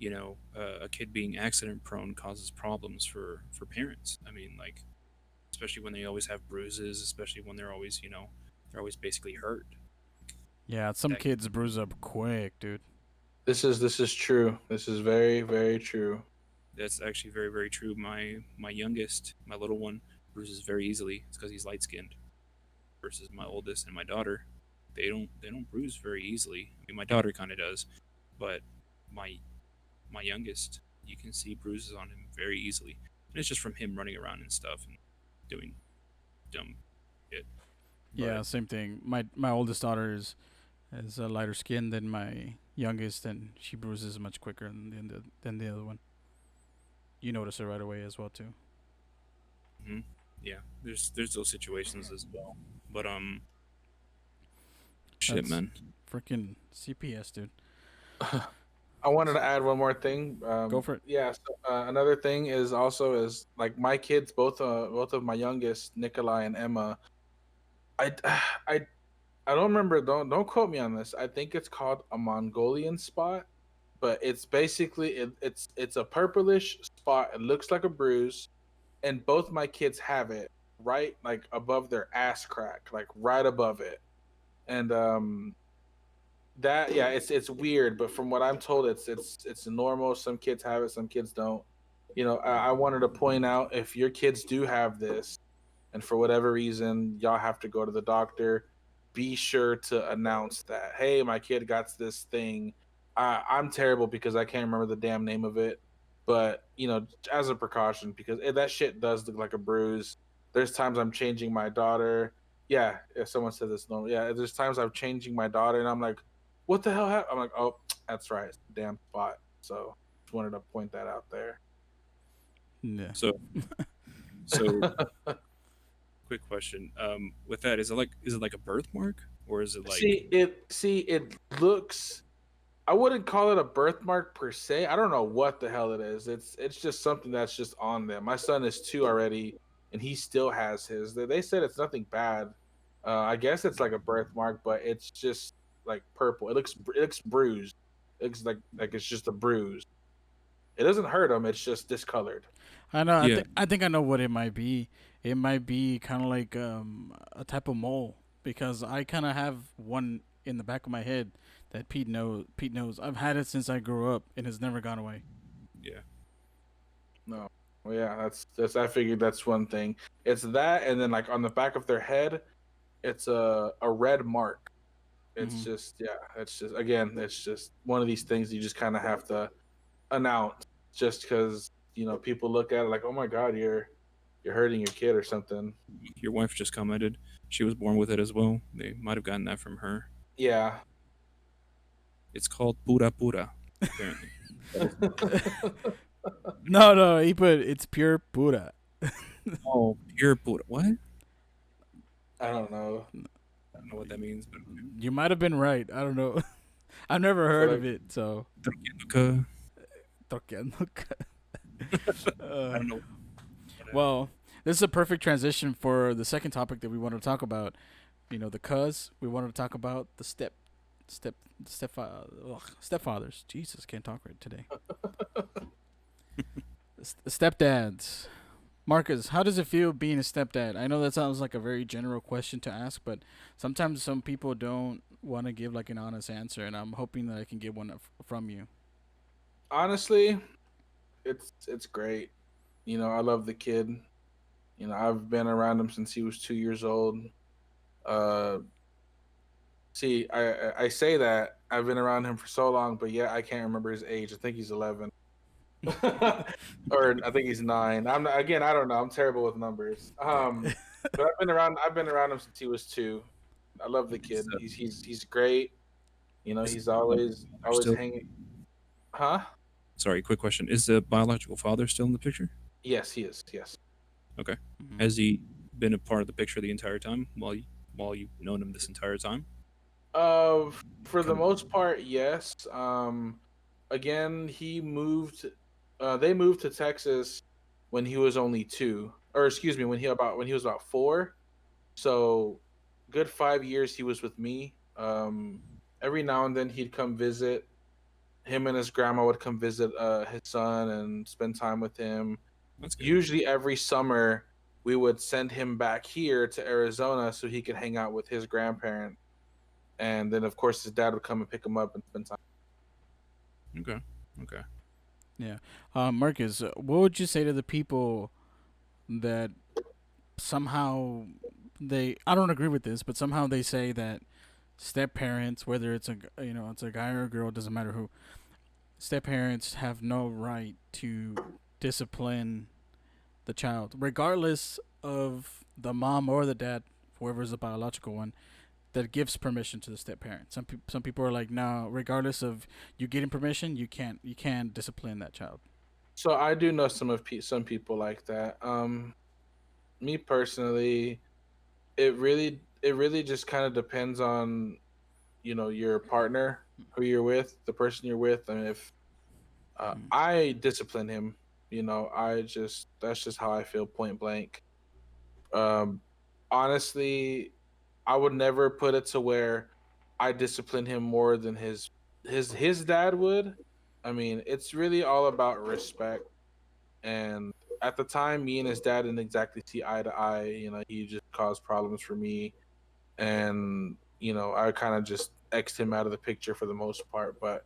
a kid being accident prone causes problems for parents. I mean, like, especially when they always have bruises, especially when they're always basically hurt. Yeah. Some That kids bruise up quick, dude. This is true. This is very very true. that's actually very very true. My youngest, my little one, bruises very easily. It's because he's light skinned. Versus my oldest and my daughter, they don't bruise very easily. I mean, my daughter kind of does, but my my youngest, you can see bruises on him very easily, and it's just from him running around and stuff and doing dumb shit. But Yeah. Same thing. My oldest daughter is a lighter skin than my youngest, and she bruises much quicker than the other one. You notice it right away as well too. mhm, yeah, there's those situations as well. But shit, That's man. freaking CPS, dude. I wanted to add one more thing. Go for it. Yeah. So, another thing is also is like my kids, both of my youngest, Nikolai and Emma. I I I don't remember. Don't quote me on this. I think it's called a Mongolian spot, but it's basically it's a purplish spot. It looks like a bruise, and both my kids have it right like above their ass crack, like right above it. And that, yeah, it's weird, but from what I'm told, it's normal. Some kids have it, some kids don't. I wanted to point out, if your kids do have this, and for whatever reason y'all have to go to the doctor, be sure to announce that, hey, my kid got this thing. I'm terrible because I can't remember the damn name of it, but as a precaution, because that shit does look like a bruise. There's times I'm changing my daughter. Yeah, if someone said this normal, yeah, there's times I'm changing my daughter and I'm like, what the hell happened? I'm like, oh, that's right, it's the damn spot. So just wanted to point that out there. Yeah. So quick question. With that, is it like a birthmark, or is it like It looks, I wouldn't call it a birthmark per se. I don't know what the hell it is. It's just something that's just on them. My son is 2 already, and he still has his. They said it's nothing bad. I guess it's like a birthmark, but it's just like purple. It looks bruised. It looks like it's just a bruise. It doesn't hurt him. It's just discolored. I know. yeah? I think I know what it might be. It might be kind of like a type of mole because I kind of have one in the back of my head that Pete knows. Pete knows. I've had it since I grew up, and it's never gone away. Yeah. No. Well, yeah, that's. I figured that's one thing. It's that, and then like on the back of their head, it's a red mark. It's Hmm. just, yeah, it's just, again, it's just one of these things you just kind of have to announce, just because people look at it like, oh my god, you're hurting your kid or something. Your wife just commented she was born with it as well. They might have gotten that from her. Yeah. It's called pura pura, apparently. No, no. He put it's pure Buddha. Oh, pure pura. What? I I don't know. don't know what that means, but You might have been right. I don't know. I've never So heard like, of it. So. okay. I uh, don't know. well, this is a perfect transition for the second topic that we want to talk about. The cuz we wanted to talk about the step stepfathers. Jesus, can't talk right today. Stepdads. Marcus, how does it feel being a stepdad? I know that sounds like a very general question to ask, but sometimes some people don't want to give like an honest answer, and I'm hoping that I can get one from you. honestly, it's great. I love the kid. I've been around him since he was 2 years old. Uh, See, I say that I've been around him for so long, but yeah, I can't remember his age. I think he's 11, or I think he's 9. Again, I don't know. I'm terrible with numbers. But I've been around him since he was 2. I love the Is, kid. He's great. is He's the always still? hanging. Huh? Sorry, quick question. Is the biological father still in the picture? Yes, he is. Yes. Okay. Mhm. Has he been a part of the picture the entire time while you've known him this entire time? Uh, for the Come. most part, yes. Again, he moved. They moved to Texas when he was only 2, or excuse me, when he was about 4. So, good 5 years he was with me. Every now and then he'd come visit. Him and his grandma would come visit his son and spend time with him. That's good. Usually, every summer we would send him back here to Arizona so he could hang out with his grandparents, and then of course his dad would come and pick him up and spend time. Okay. Okay. Yeah. Marcus, what would you say to the people that somehow I don't agree with this, but somehow they say that step parents, whether it's it's a guy or a girl, doesn't matter who, step parents have no right to discipline the child, regardless of the mom or the dad, whoever's the biological one, that gives permission to the step parent. Some people are like, no, regardless of you getting permission, you can't discipline that child. So I do know some people like that. Me personally, it really just kind of depends on your partner, who you're with, the person you're with, and if Mm. I discipline him, I just that's just how I feel, point blank. Um, Honestly, I would never put it to where I discipline him more than his dad would. I mean, it's really all about respect. And at the time, me and his dad didn't exactly see eye to eye. He just caused problems for me, and I kind of just xed him out of the picture for the most part. But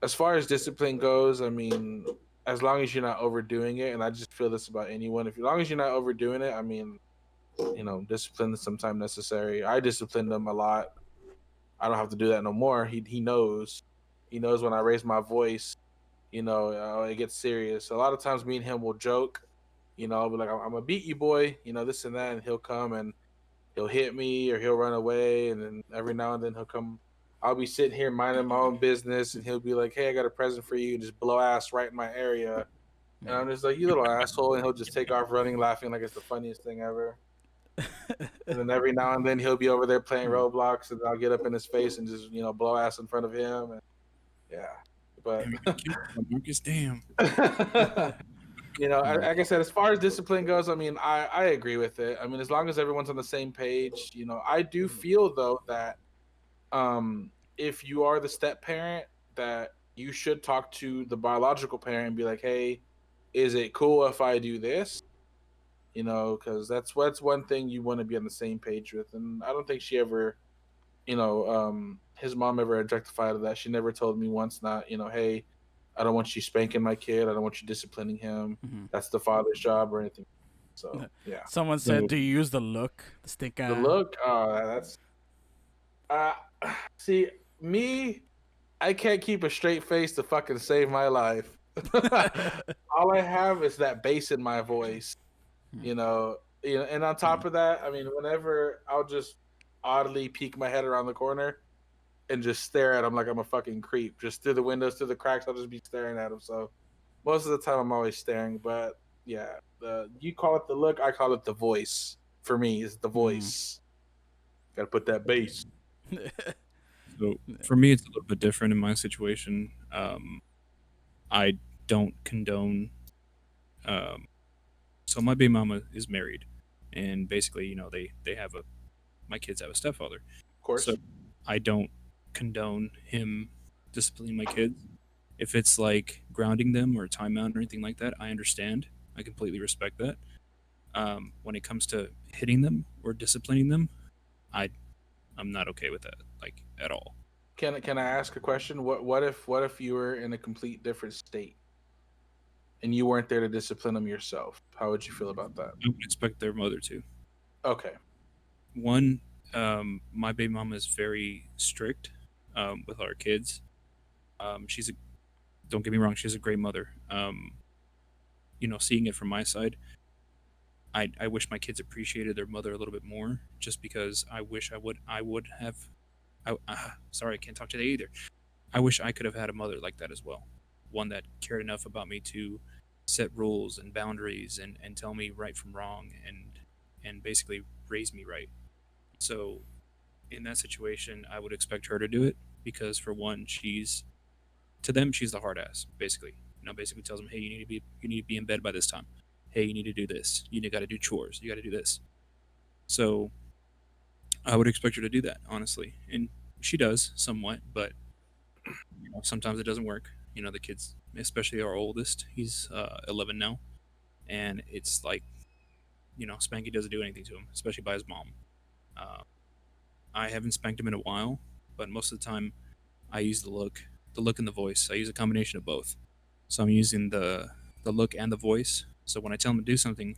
as far as discipline goes, I mean, as long as you're not overdoing it, and I just feel this about anyone, as long as you're not overdoing it, I mean, discipline sometime necessary. I disciplined him a lot. I don't have to do that no more. He knows. He knows when I raise my voice, it gets serious. A lot of times, me and him will joke. I'll be like, I'm gonna beat you, boy. This and that, and he'll come and he'll hit me or he'll run away, and then every now and then he'll come. I'll be sitting here minding my own business, and he'll be like, "Hey, I got a present for you," and just blow ass right in my area, and I'm just like, "You little asshole," and he'll just take off running, laughing like it's the funniest thing ever. And then every now and then he'll be over there playing Roblox, and I'll get up in his face and just blow ass in front of him, and yeah. But Marcus, damn. like I said, as far as discipline goes, I mean, I agree with it. I mean, as long as everyone's on the same page, I do feel though that if you are the step parent, that you should talk to the biological parent and be like, hey, is it cool if I do this? Because that's one thing you want to be on the same page with. And I don't think she ever, his mom ever objectified to that. She never told me once, not, hey, I don't want you spanking my kid. I don't want you disciplining him. Mm-hmm. That's the father's job or anything. So, yeah. Someone said, do you use the look? The stink eye? The look? That's... see, me, I can't keep a straight face to fucking save my life. All I have is that bass in my voice, and on top of that, I mean, whenever I'll just oddly peek my head around the corner and just stare at him like I'm a fucking creep, just through the windows, through the cracks, I'll just be staring at him. So most of the time I'm always staring, but yeah, you call it the look, I call it the voice. For me, it's the voice. Gotta put that bass. So for me, it's a little bit different in my situation. I don't condone. So my baby mama is married, and basically, they have my kids have a stepfather. Of course. So I don't condone him disciplining my kids. If it's like grounding them or timeout or anything like that, I understand. I completely respect that. When it comes to hitting them or disciplining them, I'm not okay with that, like, at all. Can I ask a question? What if you were in a complete different state and you weren't there to discipline them yourself? How would you feel about that? I would expect their mother to. Okay. One, my baby mama is very strict with our kids. Don't get me wrong, she's a great mother. Seeing it from my side, I wish my kids appreciated their mother a little bit more, just because I wish I would have. Sorry, I can't talk today either. I wish I could have had a mother like that as well. One that cared enough about me to set rules and boundaries and tell me right from wrong and basically raise me right. So in that situation, I would expect her to do it because, for one, to them she's the hard ass, basically. Basically tells them, hey, you need to be in bed by this time. Hey, you need to do this. You got to do chores. You got to do this. So I would expect her to do that, honestly, and she does somewhat, but sometimes it doesn't work. The kids, especially our oldest, he's 11 now, and it's like, Spanky doesn't do anything to him, especially by his mom. I haven't spanked him in a while, but most of the time, I use the look and the voice. I use a combination of both. So I'm using the look and the voice. So when I tell him to do something,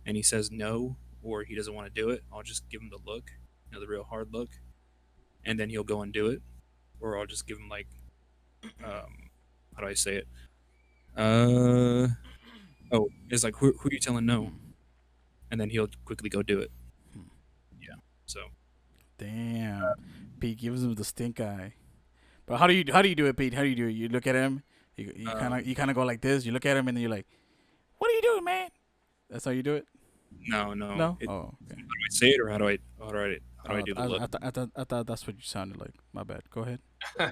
and he says no, or he doesn't want to do it, I'll just give him the look, the real hard look, and then he'll go and do it, or I'll just give him like, how do I say it? It's like, who are you telling no? And then he'll quickly go do it. Yeah. So. Damn. Pete gives him the stink eye. But how do you do it, Pete? How do you do it? You look at him, you kind of go like this. You look at him and then you're like, "What are you doing, man?" That's how you do it. No. No. Okay. How do I say it, or how do I do the look? I thought that's what you sounded like. My bad. Go ahead. No,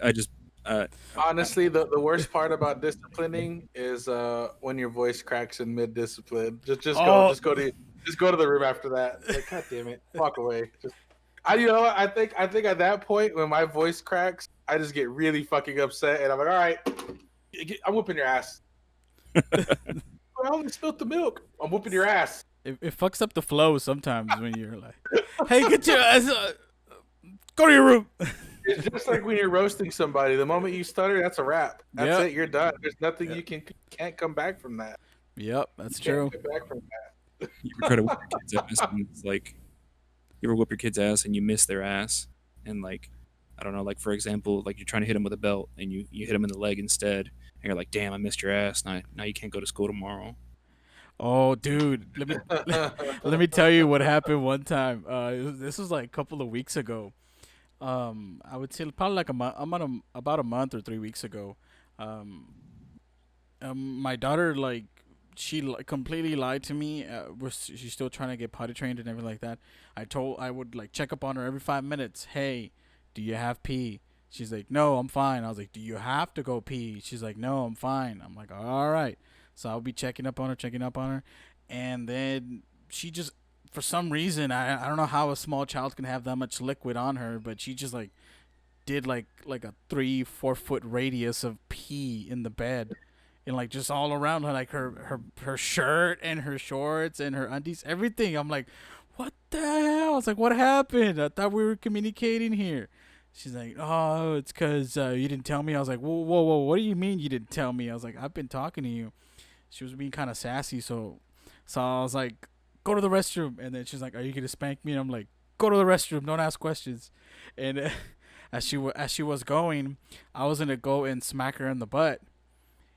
I just. Honestly, the worst part about disciplining is when your voice cracks in mid discipline. Just go to the room after that. Like, God damn it, walk away. I think at that point when my voice cracks, I just get really fucking upset, and I'm like, all right, I'm whooping your ass. I only spilled the milk. I'm whooping your ass. It fucks up the flow sometimes when you're like, "Hey, get your ass, go to your room." It's just like when you're roasting somebody. The moment you stutter, that's a wrap. That's it. You're done. There's nothing you can't come back from that. Yep, that's true. Can't come back from that. You ever try to whip your kid's ass and it's like you ever whip your kid's ass and you miss their ass and like I don't know, like for example, like you're trying to hit him with a belt and you hit him in the leg instead and you're like, damn, I missed your ass. Now you can't go to school tomorrow. Oh, dude, let me let me tell you what happened one time. This was like a couple of weeks ago. I would say probably like a month. About a month or 3 weeks ago. Um, my daughter like completely lied to me. She's still trying to get potty trained and everything like that. I would like check up on her every 5 minutes. Hey, do you have pee? She's like, no, I'm fine. I was like, do you have to go pee? She's like, no, I'm fine. I'm like, all right. So I'll be checking up on her, and then she just for some reason I don't know how a small child can have that much liquid on her, but she just like did like a 3-4 foot radius of pee in the bed and like just all around her, like her shirt and her shorts and her undies, everything. I'm like, what the hell? I was like, what happened? I thought we were communicating here. She's like, oh, it's because you didn't tell me. I was like, whoa, whoa, whoa, what do you mean you didn't tell me? I was like, I've been talking to you. She was being kind of sassy, so I was like, go to the restroom, and then she's like, are you gonna spank me? And I'm like, go to the restroom, don't ask questions. And as she was going, I was gonna go and smack her in the butt,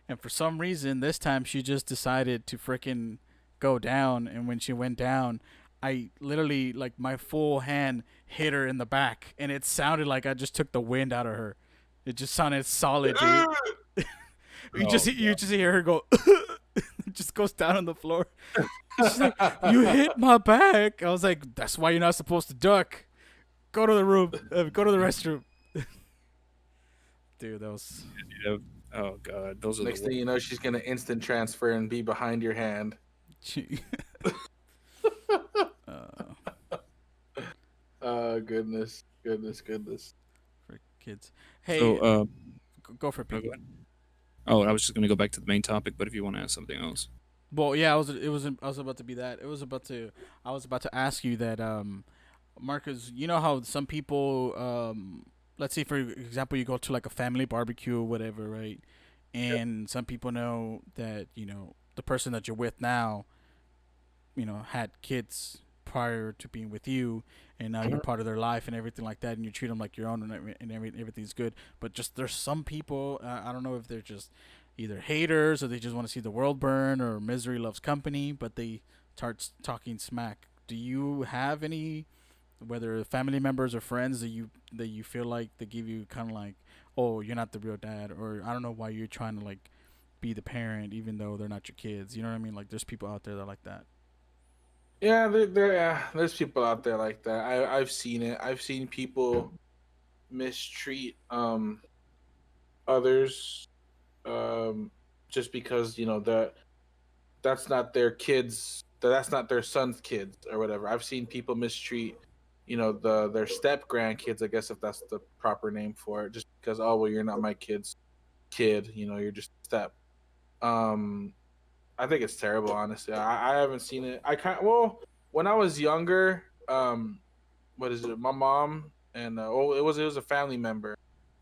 and for some reason, this time she just decided to freaking go down. And when she went down, I literally, like, my full hand hit her in the back. And it sounded like I just took the wind out of her. It just sounded solid, dude. Oh, You just hear her go, it just goes down on the floor. She's like, you hit my back. I was like, that's why you're not supposed to duck. Go to the room. Go to the restroom. Dude, that was. yeah. Oh god, those are the Next thing worst. you know, she's gonna instant transfer and be behind your hand. uh, Oh goodness, goodness, goodness. for kids. So, Hey, go for it, no, go Pinky. ahead. Oh, I was just gonna go back to the main topic, but if you want to ask something else, Well, yeah, I was about to be that. I was about to ask you that, Marcus. You know how some people, let's say for example, you go to like a family barbecue or whatever, right? Yep. And some people know that the person that you're with now, had kids prior to being with you, and now you're Mhm. part of their life and everything like that, and you treat them like your own, everything's good. But just there's some people, I don't know if they're just either haters or they just want to see the world burn, or misery loves company, but they start talking smack. Do you have any, whether family members or friends, that you feel like they give you kind of like, oh, you're not the real dad, or I don't know why you're trying to like be the parent even though they're not your kids? You know what I mean? Like there's people out there that are like that. Yeah, yeah, there's people out there like that. I've seen it. I've seen people mistreat others just because that's not their kids, that's not their son's kids or whatever. I've seen people mistreat their step grandkids, I guess, if that's the proper name for it, just because, oh well, you're not my kid's kid, you're just step. Um I think it's terrible, honestly. I haven't seen it. I kind well, when I was younger, what is it? My mom and it was a family member.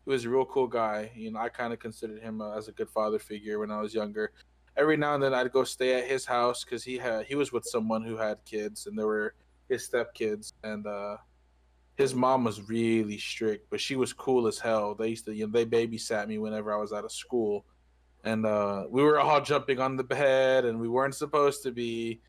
He was a real cool guy. I kind of considered him as a good father figure when I was younger. Every now and then, I'd go stay at his house because he was with someone who had kids, and they were his stepkids. And his mom was really strict, but she was cool as hell. They used to, they babysat me whenever I was out of school, and we were all jumping on the bed, and we weren't supposed to be.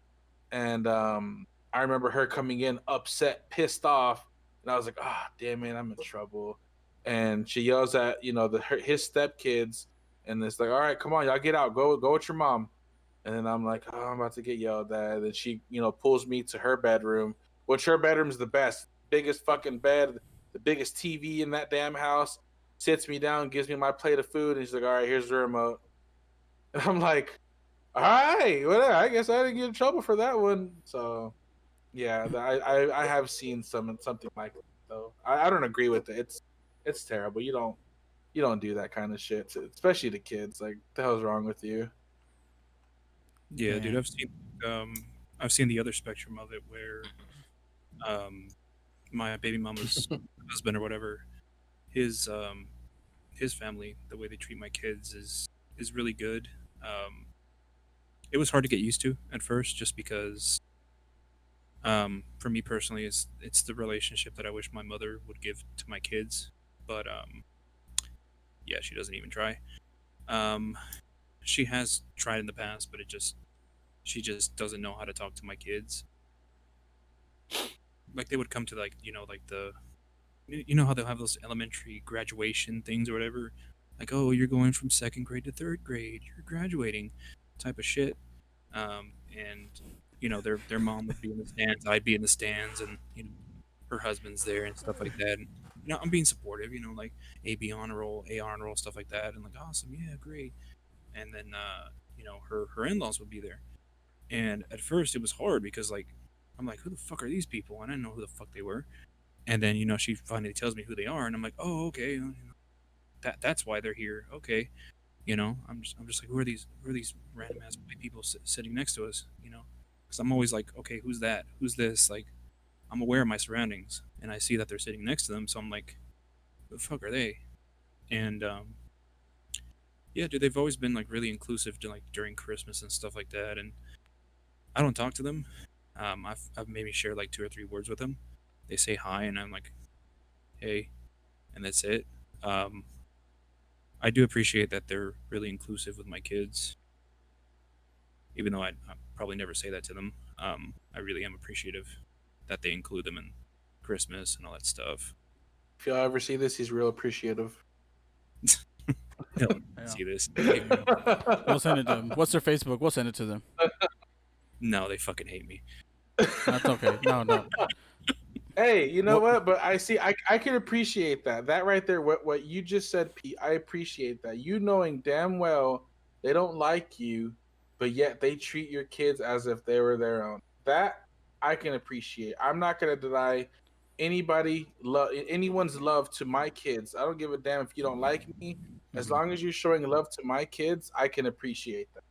And I remember her coming in upset, pissed off, and I was like, "Ah, oh, damn it, I'm in trouble." And she yells at his stepkids, and it's like, "All right, come on, y'all get out, go with your mom." And then I'm like, "Oh, I'm about to get yelled at." And then she, pulls me to her bedroom, which her bedroom's the best, biggest fucking bed, the biggest TV in that damn house. Sits me down, gives me my plate of food, and she's like, "All right, here's the remote." And I'm like, "All right, whatever. I guess I didn't get in trouble for that one." So yeah, I have seen something like that though. I don't agree with it. It's terrible. You don't do that kind of shit, especially to kids. Like, the hell's wrong with you? yeah, dude, Damn. um, I've seen the other spectrum of it where um, my baby mama's husband or whatever, his um, his family, the way they treat my kids is really good. Um, it was hard to get used to at first, just because for me personally, it's the relationship that I wish my mother would give to my kids. But yeah, she doesn't even try. Um, she has tried in the past, but she just doesn't know how to talk to my kids. Like they would come to like like you know how they'll have those elementary graduation things or whatever, like, oh, you're going from second grade to third grade, you're graduating, type of shit. And their mom would be in the stands, I'd be in the stands, and her husband's there and stuff like that. And, I'm being supportive, like AB honor roll, A honor roll, stuff like that, and like, awesome, yeah, great. And then her in-laws would be there, and at first it was hard because like I'm like, who the fuck are these people? And I didn't know who the fuck they were. And then she finally tells me who they are, and I'm like, oh, okay, that's why they're here. Okay, I'm just like, who are these random ass white people sitting next to us? Because I'm always like, okay, who's that? Who's this? Like, I'm aware of my surroundings, and I see that they're sitting next to them, so I'm like, who the fuck are they? And yeah, dude, they've always been like really inclusive to like during Christmas and stuff like that. And I don't talk to them. I've maybe shared like 2 or 3 words with them. They say hi, and I'm like, hey, and that's it. Um, I do appreciate that they're really inclusive with my kids, even though I probably never say that to them. I really am appreciative that they include them in Christmas and all that stuff. If y'all ever see this, he's real appreciative. They'll Yeah. see this. They hate me. We'll send it to them. What's their Facebook? We'll send it to them. No, they fucking hate me. That's okay. No. Hey, you know What? what? But I see, I can appreciate that. That right there, what you just said, Pete. I appreciate that. You knowing damn well they don't like you, but yet they treat your kids as if they were their own. That I can appreciate. I'm not gonna deny anyone's love to my kids. I don't give a damn if you don't like me. As Mhm. long as you're showing love to my kids, I can appreciate that.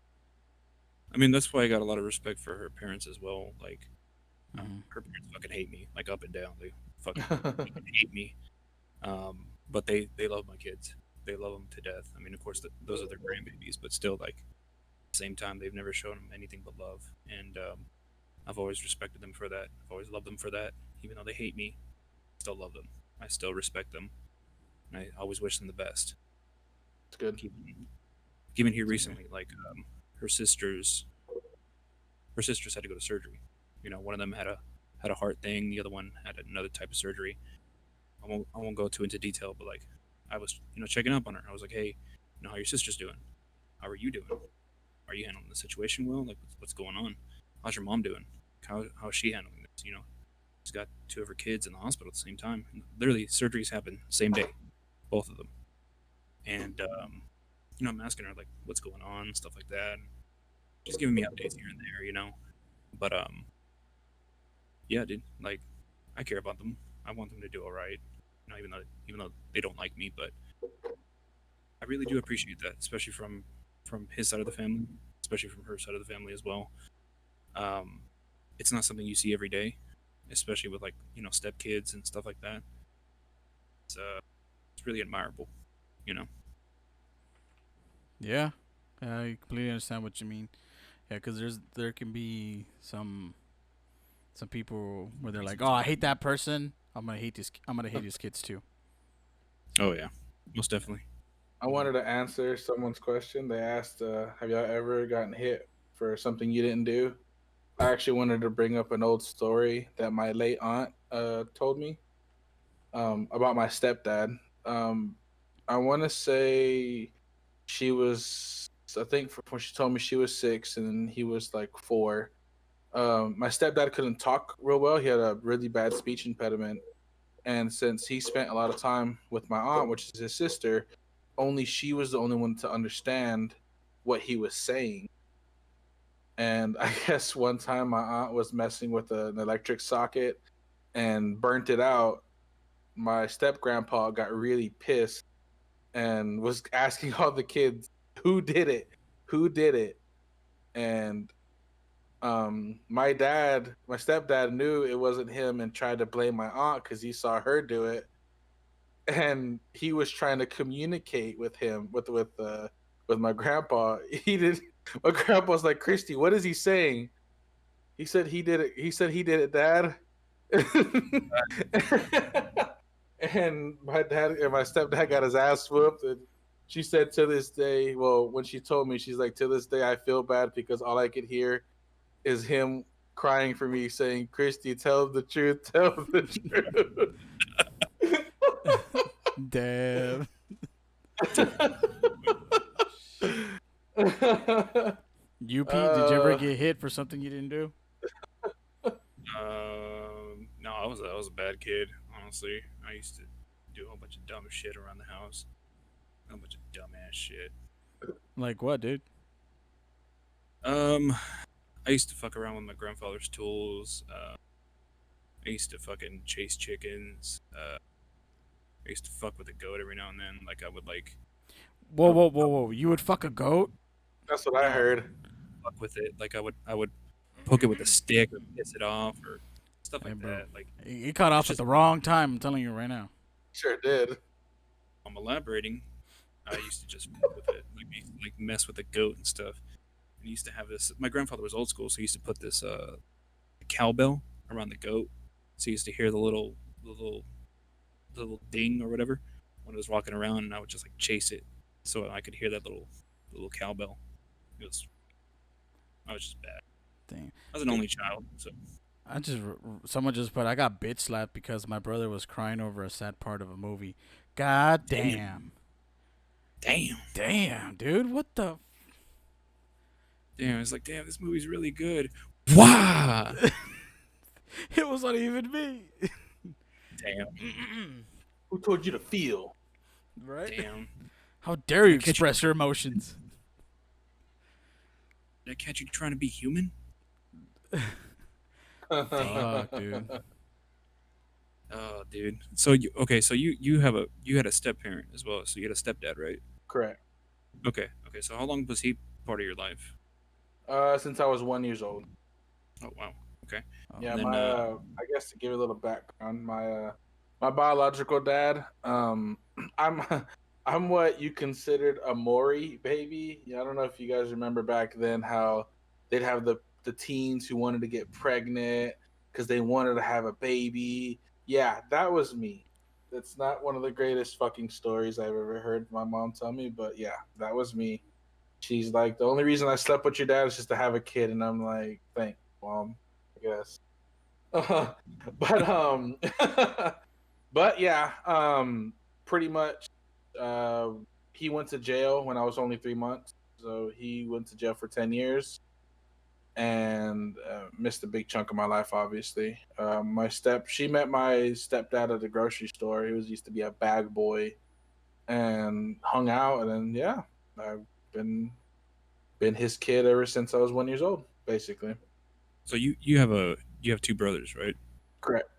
I mean, that's why I got a lot of respect for her parents as well. Like, Mhm. her parents fucking hate me, like up and down. They fucking hate me. But they love my kids. They love them to death. I mean, of course, those are their grandbabies, but still, like, at the same time, they've never shown them anything but love. And I've always respected them for that. I've always loved them for that. Even though they hate me, I still love them. I still respect them. And I always wish them the best. It's good. Even here recently, like her sisters, her sisters had to go to surgery. One of them had a heart thing. The other one had another type of surgery. I won't go too into detail, but like I was checking up on her. I was like, hey, how your sister's doing? How are you doing? Are you handling the situation well? Like what's going on? How's your mom doing? How is she handling this? She's got 2 of her kids in the hospital at the same time. And literally, surgeries happen same day, both of them. And I'm asking her like what's going on, stuff like that. And she's giving me updates here and there. But yeah, dude, like I care about them. I want them to do all right. Even though they don't like me, but I really do appreciate that, especially from his side of the family, especially from her side of the family as well. Um, it's not something you see every day, especially with like step kids and stuff like that. It's really admirable, you know. Yeah. I completely understand what you mean. Yeah, because there can be some people where they're like, oh, I hate that person. I'm gonna hate this. I'm gonna hate his kids too. Oh yeah, most definitely. I wanted to answer someone's question. They asked, "Have y'all ever gotten hit for something you didn't do?" I actually wanted to bring up an old story that my late aunt told me about my stepdad. Um, I want to say she was, I think, when she told me she was 6 and he was like 4. My stepdad couldn't talk real well. He had a really bad speech impediment. And since he spent a lot of time with my aunt, which is his sister, only she was the only one to understand what he was saying. And I guess one time my aunt was messing with an electric socket and burnt it out. My step grandpa got really pissed and was asking all the kids, who did it? Who did it? And my stepdad knew it wasn't him and tried to blame my aunt because he saw her do it. And he was trying to communicate with him with my grandpa. He did My grandpa was like, Christy, what is he saying? He said he did it. He said he did it, Dad. And my dad and my stepdad got his ass whooped. And she said to this day, well, when she told me, she's like, to this day, I feel bad because all I could hear is him crying for me, saying, Christy, tell the truth, tell the truth. Damn. UP, did you ever get hit for something you didn't do? No, I was a bad kid. Honestly, I used to do a whole bunch of dumb shit around the house. A bunch of dumbass shit. Like what, dude? Um, I used to fuck around with my grandfather's tools. I used to fucking chase chickens. I used to fuck with a goat every now and then. Like I would like Whoa, whoa, whoa, whoa! You would fuck a goat? That's what I heard. fuck with it. Like I would poke it with a stick or piss it off or stuff Hey, like bro. that. Like You caught it's off at just the wrong time. I'm telling you right now. Sure did. I'm elaborating. I used to just fuck with it, like mess with the goat and stuff. And he used to have this. My grandfather was old school, so he used to put this cowbell around the goat, so he used to hear the little ding or whatever when it was walking around, and I would just like chase it so I could hear that little cowbell. It was I was just bad. Dang. I was an only child, so Someone just put, I got bitch slapped because my brother was crying over a sad part of a movie. God damn. damn. Damn, dude. What the? Damn, it's like, damn, this movie's really good. Wow. It wasn't even me. Damn. Who told you to feel? Right? Damn. How dare you Did I catch express your emotions? Did I catch you trying to be human? Fuck, dude. Oh, dude. So you had a step parent as well. So you had a stepdad, right? Correct. Okay. Okay. So how long was he part of your life? Since I was 1 year old. Oh wow. Okay. Yeah, And then, my I guess to give you a little background, my biological dad, I'm I'm what you considered a Maury baby. Yeah, I don't know if you guys remember back then how they'd have the teens who wanted to get pregnant because they wanted to have a baby. Yeah, that was me. That's not one of the greatest fucking stories I've ever heard my mom tell me, but yeah, that was me. She's like, the only reason I slept with your dad is just to have a kid, and I'm like, thanks, mom. I guess. But but yeah, pretty much. Uh, he went to jail when I was only 3 months, so he went to jail for 10 years and missed a big chunk of my life. Obviously, she met my stepdad at the grocery store. He was used to be a bag boy and hung out, and then yeah, I've been his kid ever since I was 1 year old, basically. so you have two brothers, right? Correct.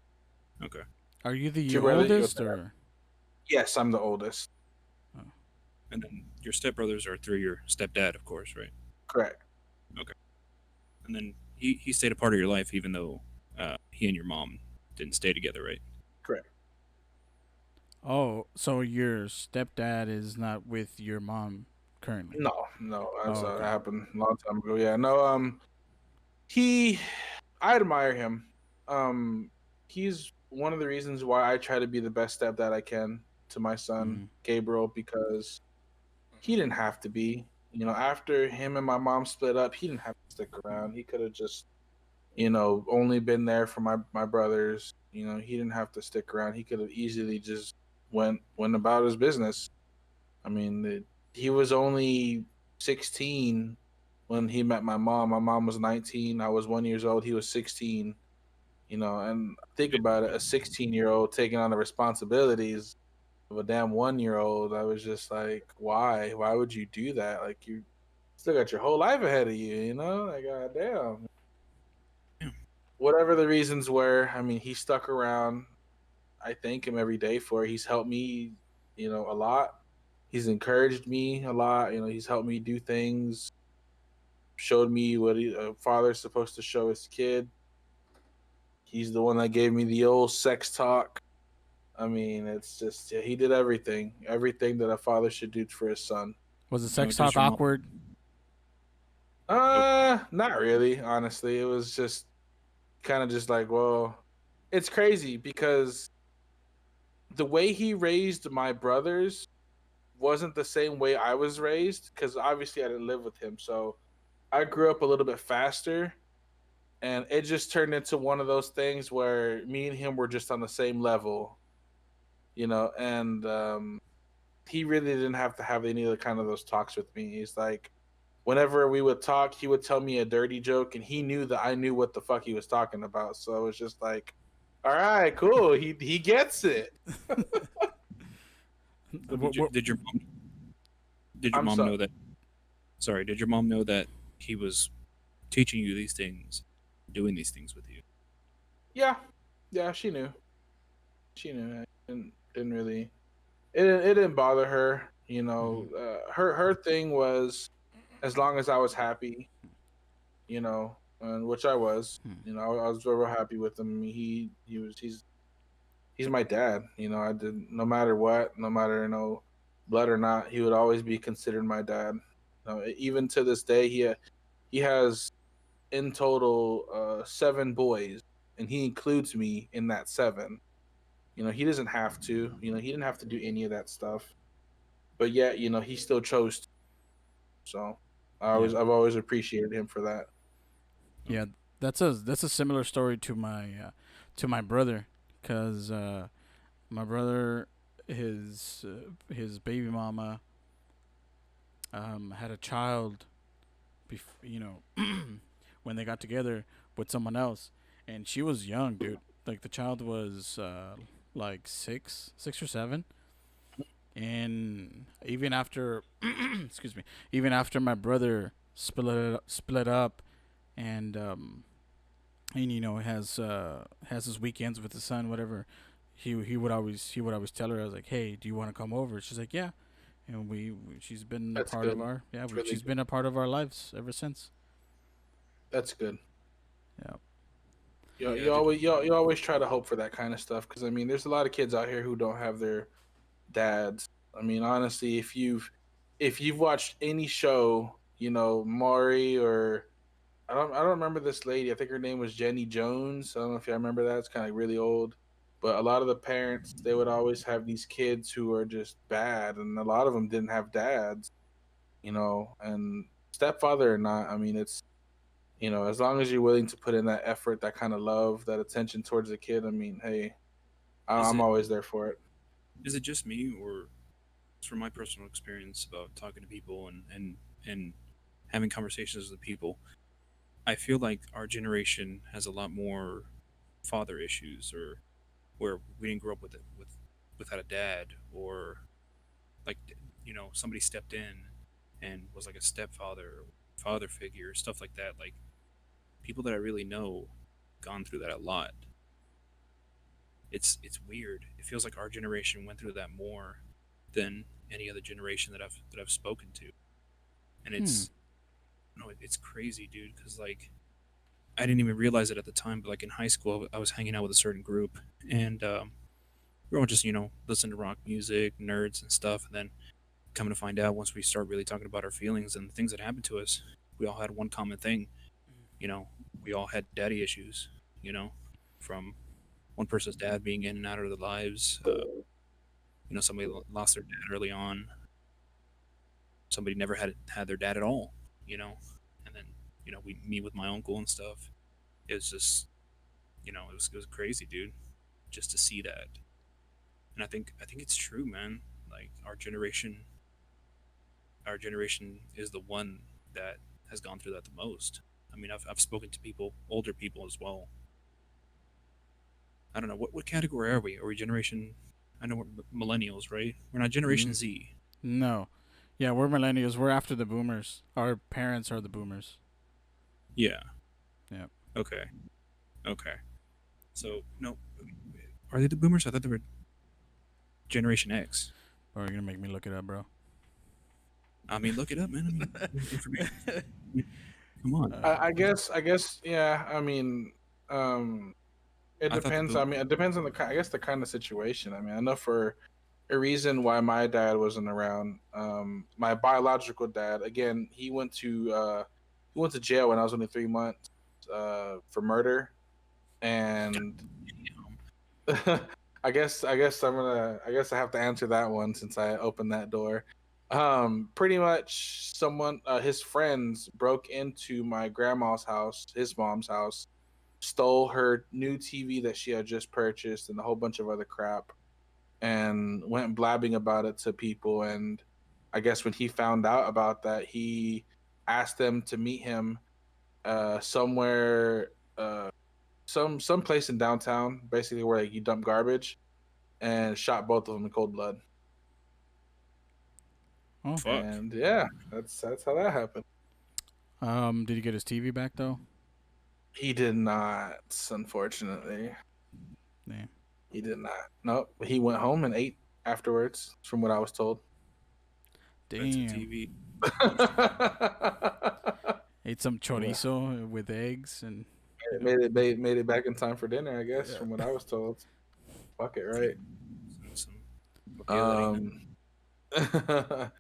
Okay. Are you the Two brothers. oldest or? Yes, I'm the oldest. And then your stepbrothers are through your stepdad, of course, right? Correct. Okay. And then he stayed a part of your life, even though he and your mom didn't stay together, right? Correct. Oh, so your stepdad is not with your mom currently? No, that's okay. happened a long time ago. Yeah, no, he, I admire him. He's one of the reasons why I try to be the best stepdad I can to my son Gabriel, because he didn't have to be. You know, after him and my mom split up, he didn't have to stick around. He could have just, only been there for my brothers. You know, he didn't have to stick around. He could have easily just went about his business. I mean, he was only 16 when he met my mom. My mom was 19. I was 1 year old. He was 16. You know, and think about it, a 16-year-old taking on the responsibilities of a damn 1 year old. I was just like, why? Why would you do that? Like, you still got your whole life ahead of you, you know? Like, goddamn. Yeah. Whatever the reasons were, I mean, he stuck around. I thank him every day for it. He's helped me, a lot. He's encouraged me a lot. You know, he's helped me do things, showed me what a father's supposed to show his kid. He's the one that gave me the old sex talk. I mean, it's just, yeah, he did everything that a father should do for his son. Was the sex does talk your mom- awkward? Oh, Not really, honestly. It was just kind of just like, well, it's crazy because the way he raised my brothers wasn't the same way I was raised because obviously I didn't live with him. So I grew up a little bit faster, and it just turned into one of those things where me and him were just on the same level, and he really didn't have to have any of the kind of those talks with me. He's like, whenever we would talk, he would tell me a dirty joke, and he knew that I knew what the fuck he was talking about. So it's just like, all right, cool. He gets it. so What? did your I'm mom sorry. know that? Sorry, did your mom know that he was teaching you these things, doing these things with you? Yeah, yeah, she knew. She knew. I didn't really. It didn't bother her. Mhm. Her thing was as long as I was happy, and which I was. Hmm. I was very happy with him. He's my dad. I did no matter what, no matter blood or not, he would always be considered my dad. Even to this day, he has in total 7 boys, and he includes me in that 7. He doesn't have to. He didn't have to do any of that stuff, but yet he still chose to. So Yeah. I've always appreciated him for that. Yeah, that's a similar story to my brother, cause my brother, his baby mama had a child, when they got together with someone else, and she was young, dude. Like the child was like 6 or 7, and even after, excuse me, even after my brother split up, and has his weekends with his son, whatever. He would always tell her, I was like, hey, do you want to come over? She's like, yeah, and she's been a That's part of good. our It's really she's good. been a part of our lives ever since. That's good. Yeah. You Yeah, did you always try to hope for that kind of stuff because I mean, there's a lot of kids out here who don't have their dads. I mean, honestly, if you've watched any show, Maury or I don't remember this lady. I think her name was Jenny Jones. I don't know if you remember that. It's kind of really old. But a lot of the parents, they would always have these kids who are just bad, and a lot of them didn't have dads, and stepfather or not. I mean, it's as long as you're willing to put in that effort, that kind of love, that attention towards the kid. I mean, hey, is I'm it always there for it. is it just me, or from my personal experience about talking to people and having conversations with people, I feel like our generation has a lot more father issues, or where we didn't grow up without a dad, or like somebody stepped in and was like a stepfather or father figure, stuff like that. Like people that I really know gone through that a lot. It's weird. It feels like our generation went through that more than any other generation that I've spoken to, and Hmm. it's no, it's crazy, dude. Because like I didn't even realize it at the time, but like in high school, I was hanging out with a certain group, and we were all just listening to rock music, nerds and stuff, and then coming to find out once we start really talking about our feelings and the things that happened to us, we all had one common thing. You know, we all had daddy issues. You know, from one person's dad being in and out of their lives. Somebody lost their dad early on. Somebody never had their dad at all. You know, and then me with my uncle and stuff. It was just it was crazy, dude, just to see that. And I think it's true, man. Like our generation is the one that has gone through that the most. I mean, I've spoken to people, older people as well. I don't know what category are we? Are we generation? I know we're millennials, right? We're not Generation Mm, Z. no. Yeah, we're millennials. We're after the boomers. Our parents are the boomers. Yeah. Yeah. Okay. Okay. So no, are they the boomers? I thought they were Generation X. Or you're gonna make me look it up, bro. I mean, look it up, man. I mean, information. Come on. I guess, yeah. I mean, um, it I thought the depends. boom. I mean, it depends on I guess the kind of situation. I mean, I know for a reason why my dad wasn't around. My biological dad, again, he he went to jail when I was only 3 months for murder, and I guess I have to answer that one since I opened that door. Pretty much someone his friends broke into my grandma's house, his mom's house, stole her new TV that she had just purchased and a whole bunch of other crap, and went blabbing about it to people. And I guess when he found out about that, he asked them to meet him somewhere some place in downtown, basically where like, you dump garbage, and shot both of them in cold blood. Oh. Fuck. And yeah, that's how that happened. Did he get his TV back though? He did not, unfortunately. Yeah. He did not. Nope. He went home and ate afterwards, from what I was told. Rented Damn. TV. Ate some chorizo with eggs and made it back in time for dinner, I guess, Yeah. from what I was told. Fuck it, right? Some tortilla harina.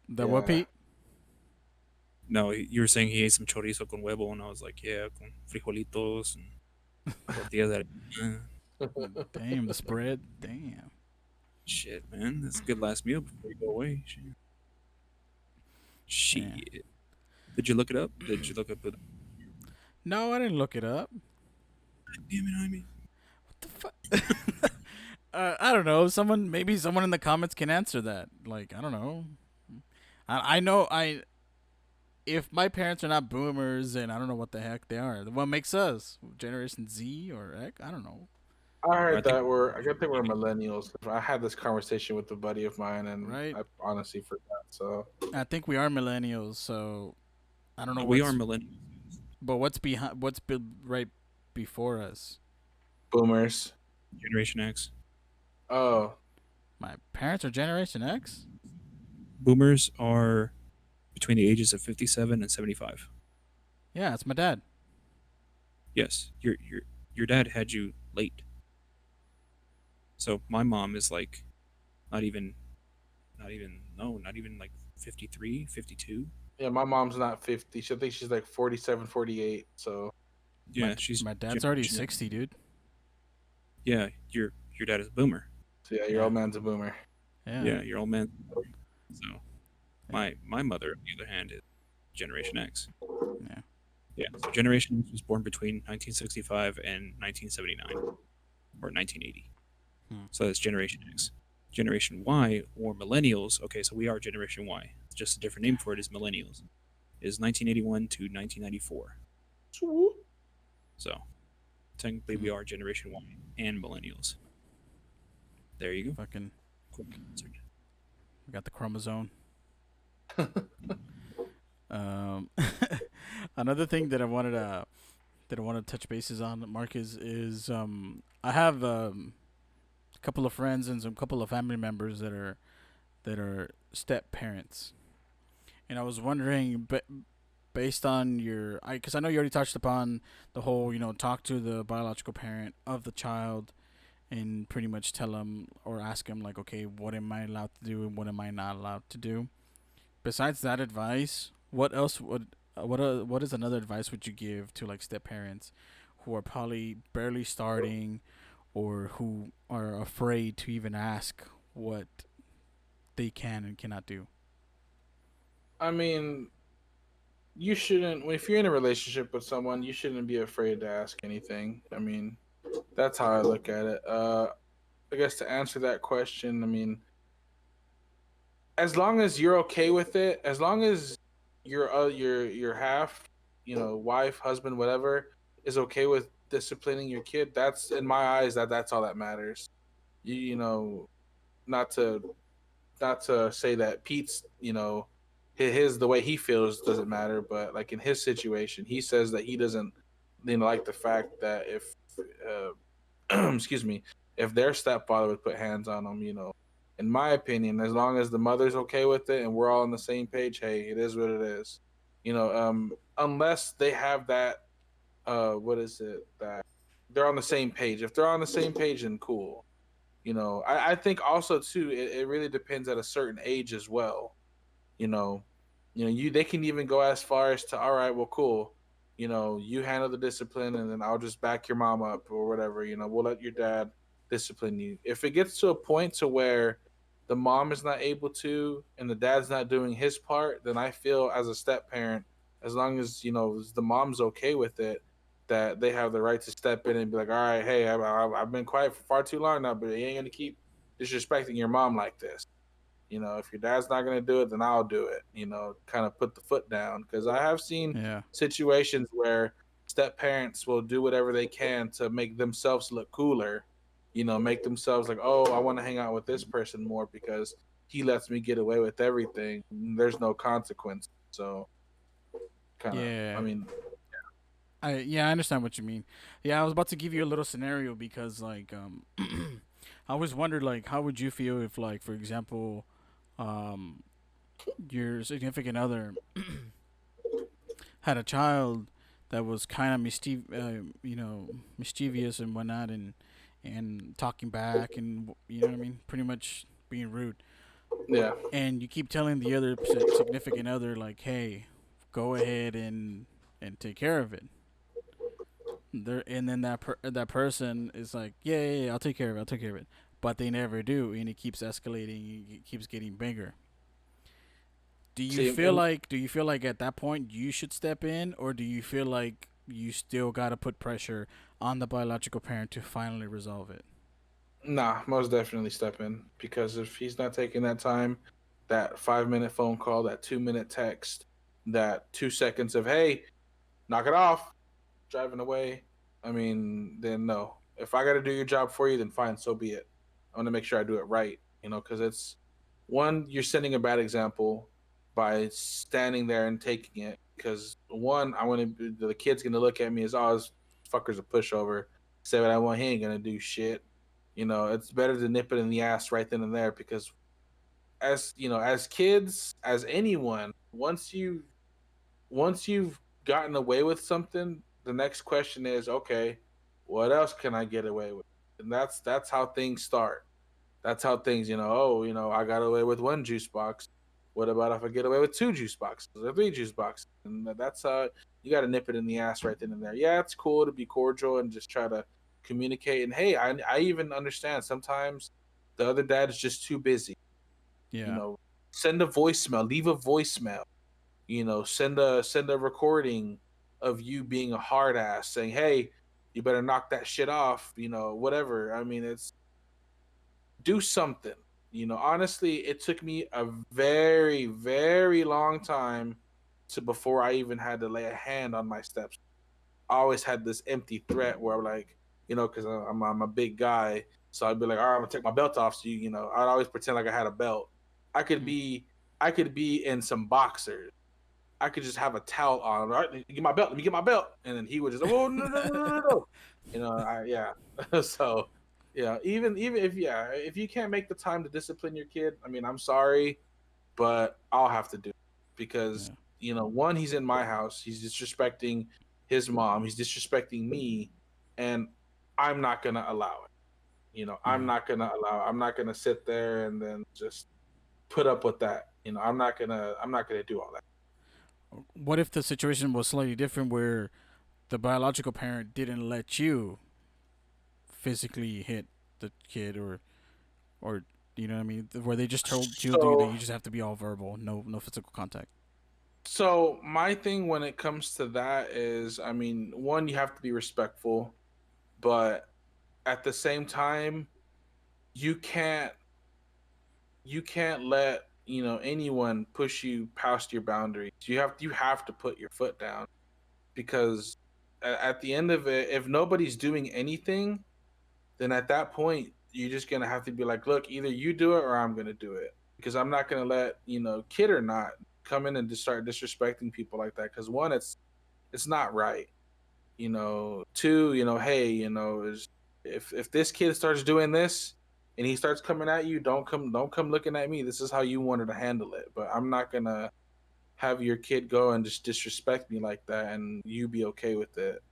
the what, Pete? No, you were saying he ate some chorizo con huevo, and I was like, yeah, con frijolitos and tortillas. Damn, the spread. Damn. Shit, man, that's a good last meal before you go away. Shit. Yeah. Did you look it up? Did you look up the? No, I didn't look it up. Damn it, I mean. What the fuck? I don't know. Maybe someone in the comments can answer that. Like, I don't know. I know if my parents are not boomers, then I don't know what the heck they are. What makes us Generation Z or X? I don't know. I heard I think- that I think we're millennials. I had this conversation with a buddy of mine, and Right. I honestly forgot. So I think we are millennials, so I don't know. We are millennials. But what's behind? Right before us? boomers. Generation X. Oh, My parents are Generation X. Boomers are between the ages of 57 and 75. Yeah, it's my dad. Yes, your dad had you late. So my mom is like not even like 53, 52. yeah. My mom's not 50. I think she's like 47, 48. So Yeah, she's My dad's already Generation X. 60, dude. Yeah, your dad is a boomer. yeah, your Yeah. old man's a boomer. Yeah, your old man. So my mother, on the other hand, is Generation X. Yeah. Yeah, so Generation X was born between 1965 and 1979 or 1980. So that's Generation X. Generation Y or Millennials. Okay, so we are Generation Y. Just a different name for it is Millennials. Is 1981 to 1994. So technically, we are Generation Y and Millennials. There you go. Fucking, Quick answer. we got the chromosome. Another thing that I wanted to touch bases on, Marcus, is I have a couple of friends and some couple of family members that are step parents, and I was wondering, based on because I know you already touched upon the whole, talk to the biological parent of the child, and pretty much tell them or ask them like, okay, what am I allowed to do and what am I not allowed to do. Besides that advice, what else what is another advice would you give to like step parents who are probably barely starting or who are afraid to even ask what they can and cannot do? I mean, you shouldn't. If you're in a relationship with someone, you shouldn't be afraid to ask anything. I mean, that's how I look at it. I guess to answer that question, I mean, as long as you're okay with it, as long as your half, wife, husband, whatever, is okay with disciplining your kid, that's in my eyes that's all that matters. You know, not to say that Pete's, his the way he feels doesn't matter, but like in his situation, he says that he doesn't, like the fact that if, excuse me, if their stepfather would put hands on him, in my opinion, as long as the mother's okay with it and we're all on the same page, hey, it is what it is. Unless they have that, what is it, that they're on the same page. If they're on the same page, then cool. I think also too, it really depends at a certain age as well. You they can even go as far as to, all right, well, cool. You handle the discipline, and then I'll just back your mom up or whatever. We'll let your dad discipline you. If it gets to a point to where the mom is not able to and the dad's not doing his part, then I feel as a step parent, as long as the mom's okay with it, that they have the right to step in and be like, all right, hey, I've been quiet for far too long now, but you ain't gonna keep disrespecting your mom like this. If your dad's not going to do it, then I'll do it. Kind of put the foot down, because I have seen Yeah. situations where step parents will do whatever they can to make themselves look cooler. Make themselves like, oh, I want to hang out with this person more because he lets me get away with everything. There's no consequence. So, kind of, I Yeah. mean, I understand what you mean. Yeah, I was about to give you a little scenario because like I always wondered like how would you feel if like for example um your significant other had a child that was kind of mischievous and whatnot, and talking back, and you know what I mean, pretty much being rude, yeah. and you keep telling the other significant other like, hey, go ahead and take care of it. There, and then that person is like, yeah, I'll take care of it, I'll take care of it, but they never do, and it keeps escalating, it keeps getting bigger. See, and Do you feel like at that point you should step in, or do you feel like you still gotta put pressure on the biological parent to finally resolve it? nah, most definitely step in, because if he's not taking that time, that 5 minute phone call, that 2 minute text, that 2 seconds of, hey, knock it off, driving away. I mean, then no. If I got to do your job for you, then fine, so be it. I want to make sure I do it right, because it's one, you're setting a bad example by standing there and taking it. Because one, I want to, the kid's gonna look at me as, oh, this fucker's a pushover. Say what I want, he ain't gonna do shit. It's better to nip it in the ass right then and there, because as kids, as anyone, once you've gotten away with something, the next question is, okay, what else can I get away with? And that's how things start. That's how things, oh, I got away with one juice box. What about if I get away with two juice boxes or three juice boxes? And that's how you got to nip it in the ass right then and there. Yeah, it's cool to be cordial and just try to communicate. And hey, I even understand sometimes the other dad is just too busy. You Yeah, know, send a voicemail, leave a voicemail, send a recording of you being a hard ass saying, hey, you better knock that shit off, whatever. I mean, it's, do something. Honestly, it took me a very, very long time to before I even had to lay a hand on my steps. I always had this empty threat where I'm like, because I'm a big guy, so I'd be like, all right, I'm gonna take my belt off. So I'd always pretend like I had a belt. I could mm. be, I could be in some boxers. I could just have a towel on. All right, get my belt. Let me get my belt. And then he would just, oh, no, no, no, no, no, no. Yeah. So, yeah, even if, yeah, if you can't make the time to discipline your kid, I mean, I'm sorry, but I'll have to do it, because, Yeah, one, he's in my house. He's disrespecting his mom. He's disrespecting me, and I'm not gonna allow it. yeah. I'm not gonna sit there and then just put up with that. I'm not gonna do all that. What if the situation was slightly different, where the biological parent didn't let you physically hit the kid, or you know what I mean, where they just told you that So you just have to be all verbal, no physical contact. So my thing when it comes to that is, I mean, one, you have to be respectful, but at the same time, you can't you can't let anyone push you past your boundaries. You have to put your foot down, because at the end of it, if nobody's doing anything, then at that point you're just gonna have to be like, look, either you do it or I'm gonna do it, because I'm not gonna let kid or not come in and just start disrespecting people like that. Because one, it's not right. Two, hey, is, if this kid starts doing this and he starts coming at you, don't come looking at me. This is how you wanted to handle it, but I'm not gonna have your kid go and just disrespect me like that and you be okay with it.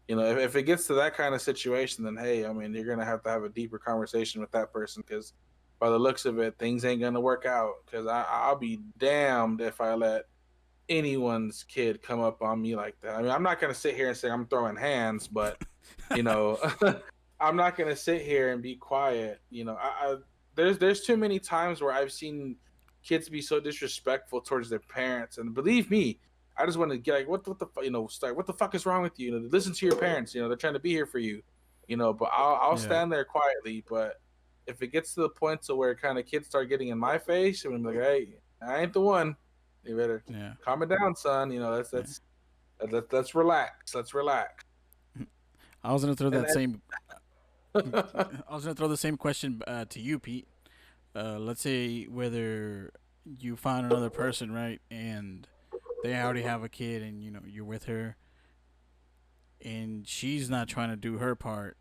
If it gets to that kind of situation, then hey, I mean, you're gonna have to have a deeper conversation with that person, because by the looks of it, things ain't gonna work out. Because I'll be damned if I let anyone's kid come up on me like that. I mean, I'm not gonna sit here and say I'm throwing hands, but you know, I'm not gonna sit here and be quiet. You know, there's too many times where I've seen kids be so disrespectful towards their parents, and believe me, I just want to get like, what the you know, start, what the fuck is wrong with you? You know, listen to your parents. You know, they're trying to be here for you. You know, but I'll Yeah. stand there quietly. But if it gets to the point to where kind of kids start getting in my face, and I'm like, hey, I ain't the one. You better Yeah. calm it down, son. You know, Yeah. let's relax. Let's relax. I was gonna throw And that same. then, I was gonna throw the same question to you, Pete. Let's say whether you find another person, right, and they already have a kid, and you're with her, and she's not trying to do her part.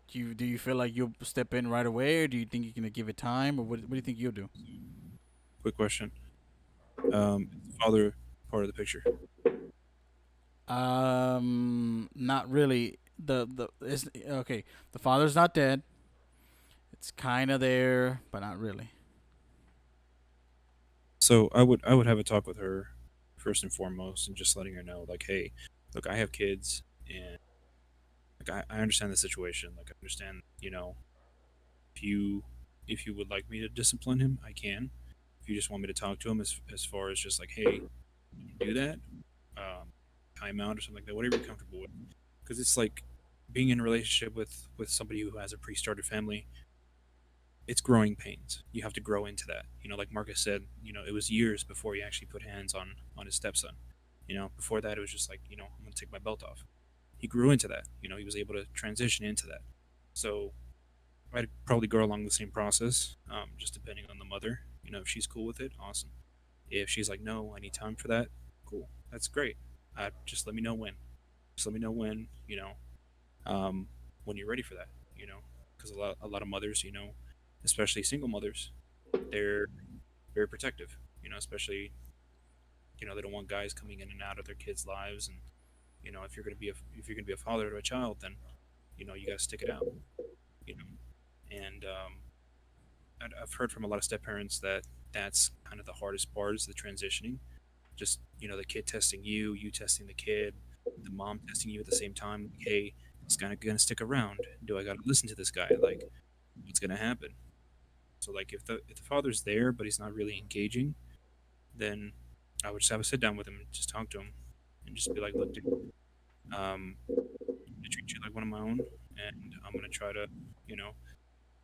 Do you feel like you'll step in right away, or do you think you're gonna give it time, or what do you think you'll do? Quick question. Is the father part of the picture? Not really. The is okay. The father's not dead. It's kind of there, but not really. So I would have a talk with her first and foremost, and just letting her know, like, hey, look, I have kids, and like I understand the situation. Like I understand, if you would like me to discipline him, I can. If you just want me to talk to him as far as just like, hey, do that, time out or something like that, whatever you're comfortable with, because it's like being in a relationship with somebody who has a pre-started family. It's growing pains. You have to grow into that. Like Marcus said, it was years before he actually put hands on his stepson. Before that, it was just like, I'm gonna take my belt off. He grew into that. He was able to transition into that. So I'd probably go along the same process, just depending on the mother. If she's cool with it, awesome. If she's like, no, I need time for that, cool. That's great. Just let me know when. Just let me know when you're ready for that. Because a lot of mothers, especially single mothers, they're very protective. Especially they don't want guys coming in and out of their kids' lives, and if you're gonna be a father to a child, then you got to stick it out. You know, and I've heard from a lot of step parents that that's kind of the hardest part is the transitioning. Just the kid testing you, you testing the kid, the mom testing you at the same time. Like, hey, is kind of gonna stick around? Do I got to listen to this guy? Like, what's gonna happen? So like if the father's there but he's not really engaging, then I would just have a sit down with him and just talk to him and just be like, look, dude, I'm gonna treat you like one of my own, and I'm gonna try to, you know,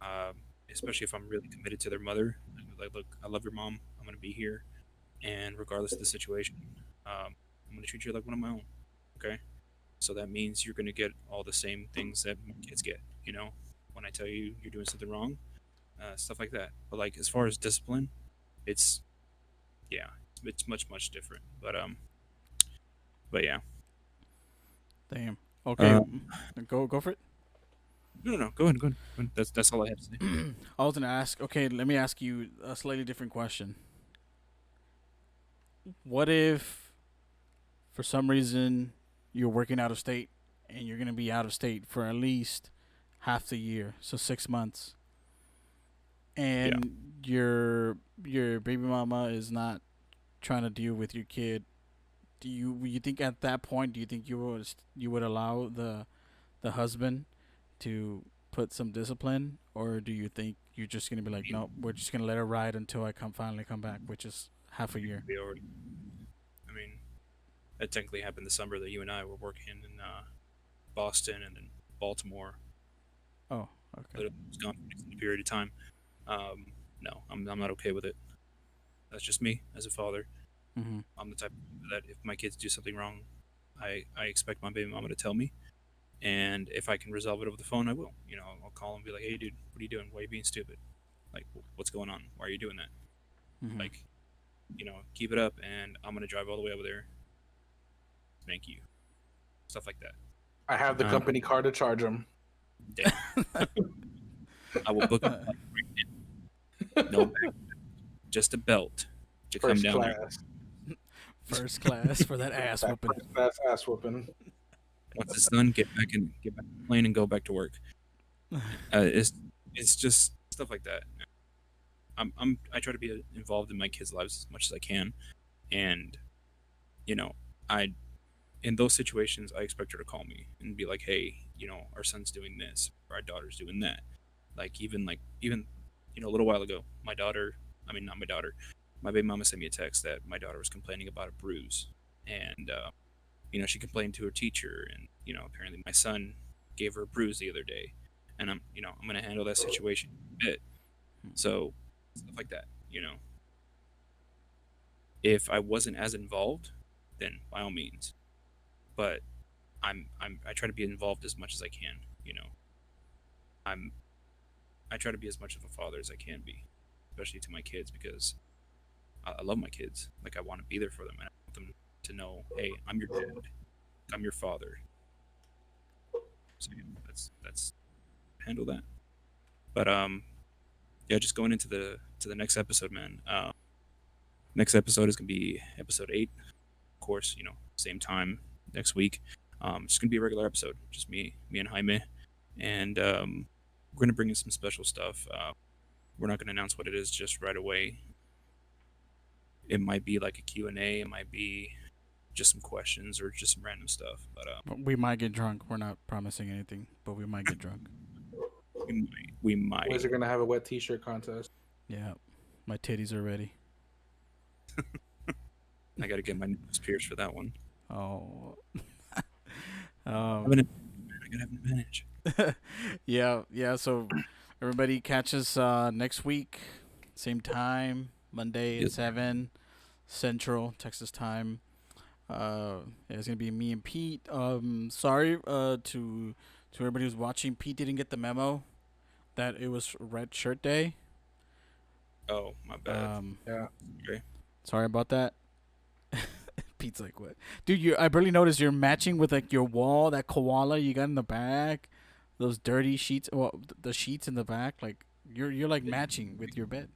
um, especially if I'm really committed to their mother. Like, look, I love your mom. I'm gonna be here, and regardless of the situation, I'm gonna treat you like one of my own. Okay, so that means you're gonna get all the same things that my kids get. When I tell you you're doing something wrong, stuff like that. But like as far as discipline, it's yeah, it's much different. But yeah. Damn. Okay, Uh, go for it. no, go ahead, go ahead. Go ahead. That's all I have to say. I was gonna ask. Okay, let me ask you a slightly different question. What if, for some reason, you're working out of state and you're gonna be out of state for at least half the year, so 6 months, Yeah. and your baby mama is not trying to deal with your kid? Do you think at that point, do you think you would allow the husband to put some discipline, or do you think you're just gonna be I like, mean, no, we're just gonna let her ride until I finally come back, which is half a year? we already. I mean, that technically happened the summer that you and I were working in Boston and then Baltimore. Oh, okay. Literally, it was gone for an extended period of time. No, I'm not okay with it. That's just me as a father. Mm-hmm. I'm the type that if my kids do something wrong, I expect my baby mama to tell me, and if I can resolve it over the phone, I will. I'll call and be like, hey, dude, what are you doing? Why are you being stupid? Like, what's going on? Why are you doing that? Mm-hmm. Like, keep it up, and I'm gonna drive all the way over there. Thank you. Stuff like that. I have the Um, company car to charge them. Damn. I will book a flight right now. No bag, just a belt to come First down there. class. First class for that ass That whooping. first class ass whooping. Once it's done, get back on the plane and go back to work. It's just stuff like that. I try to be involved in my kids' lives as much as I can, and you know, I in those situations I expect her to call me and be like, hey, our son's doing this, or our daughter's doing that. Like even a little while ago, my daughter, I mean not my daughter, my baby mama sent me a text that my daughter was complaining about a bruise, and she complained to her teacher, and apparently my son gave her a bruise the other day, and I'm gonna handle that situation a bit. So stuff like that. If I wasn't as involved, then by all means. But I try to be involved as much as I can. I'm I try to be as much of a father as I can be, especially to my kids, because I love my kids. Like, I want to be there for them, and I want them to know, hey, I'm your dad, I'm your father. So that's handle that. But yeah, just going into the next episode, man. Next episode is gonna be episode 8. Of course, same time next week. It's gonna be a regular episode, just me and Jaime, and we're gonna bring in some special stuff. We're not gonna announce what it is just right away. It might be like a Q&A. It might be just some questions or just some random stuff. But We might get drunk. We're not promising anything, but we might get drunk. we Boys might. are gonna have a wet T-shirt contest. Yeah, my titties are ready. I gotta get my nose pierced for that one. Oh. I um, gotta have an advantage. yeah. So everybody catch us next week, same time, Monday at Yes. 7 Central Texas time. Yeah, it's gonna be me and Pete. Sorry to everybody who's watching. Pete didn't get the memo that it was Red Shirt Day. Oh, my bad. Yeah. Okay. Sorry about that. Pete's like, what, dude? I barely noticed you're matching with like your wall, that koala you got in the back, those dirty sheets. Well, the sheets in the back, like you're like matching with your bed.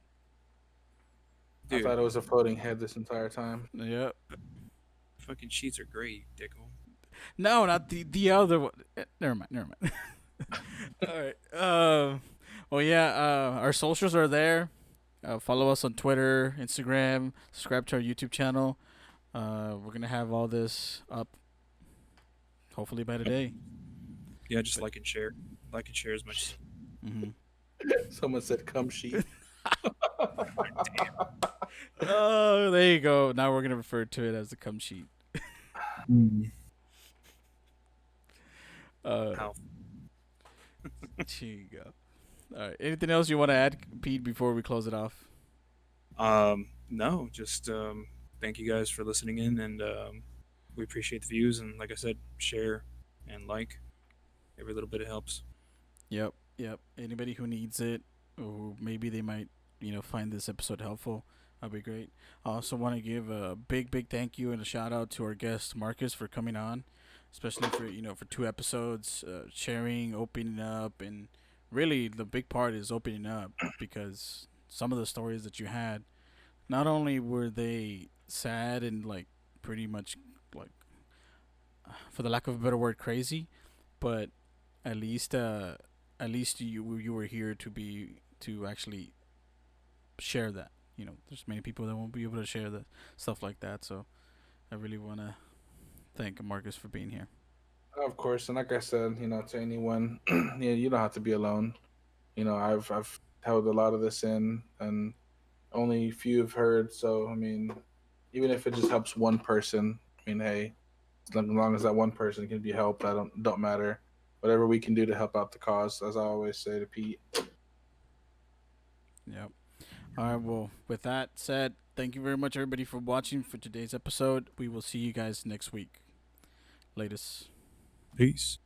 I Dude, thought it was a floating head this entire time. Yep. fucking sheets are great, Dicko. No, not the other one. Never mind. Never mind. All right. Well, yeah. Our socials are there. Follow us on Twitter, Instagram. Subscribe to our YouTube channel. We're gonna have all this up, hopefully by today. Yeah, just like and share. Like and share as much. Mm-hmm. Someone said cum sheet. Oh, there you go. Now we're gonna refer to it as the cum sheet. How? Here you go. All right. Anything else you want to add, Pete, before we close it off? No, just thank you guys for listening in, and we appreciate the views. And like I said, share and like. Every little bit helps. Yep. Anybody who needs it, or maybe they might, find this episode helpful, that'd be great. I also want to give a big thank you and a shout out to our guest Marcus for coming on, especially for 2 episodes, sharing, opening up, and really the big part is opening up because some of the stories that you had, not only were they sad and like pretty much like, for the lack of a better word, crazy, but at least you were here to actually share that. There's many people that won't be able to share the stuff like that. So I really want to thank Marcus for being here. Of course, and like I said, to anyone, you don't have to be alone. I've held a lot of this in, and only few have heard. So I mean, even if it just helps one person, I mean, hey, as long as that one person can be helped, I don't matter. Whatever we can do to help out the cause, as I always say to Pete. Yep. All right. Well, with that said, thank you very much, everybody, for watching for today's episode. We will see you guys next week. Latest. Peace.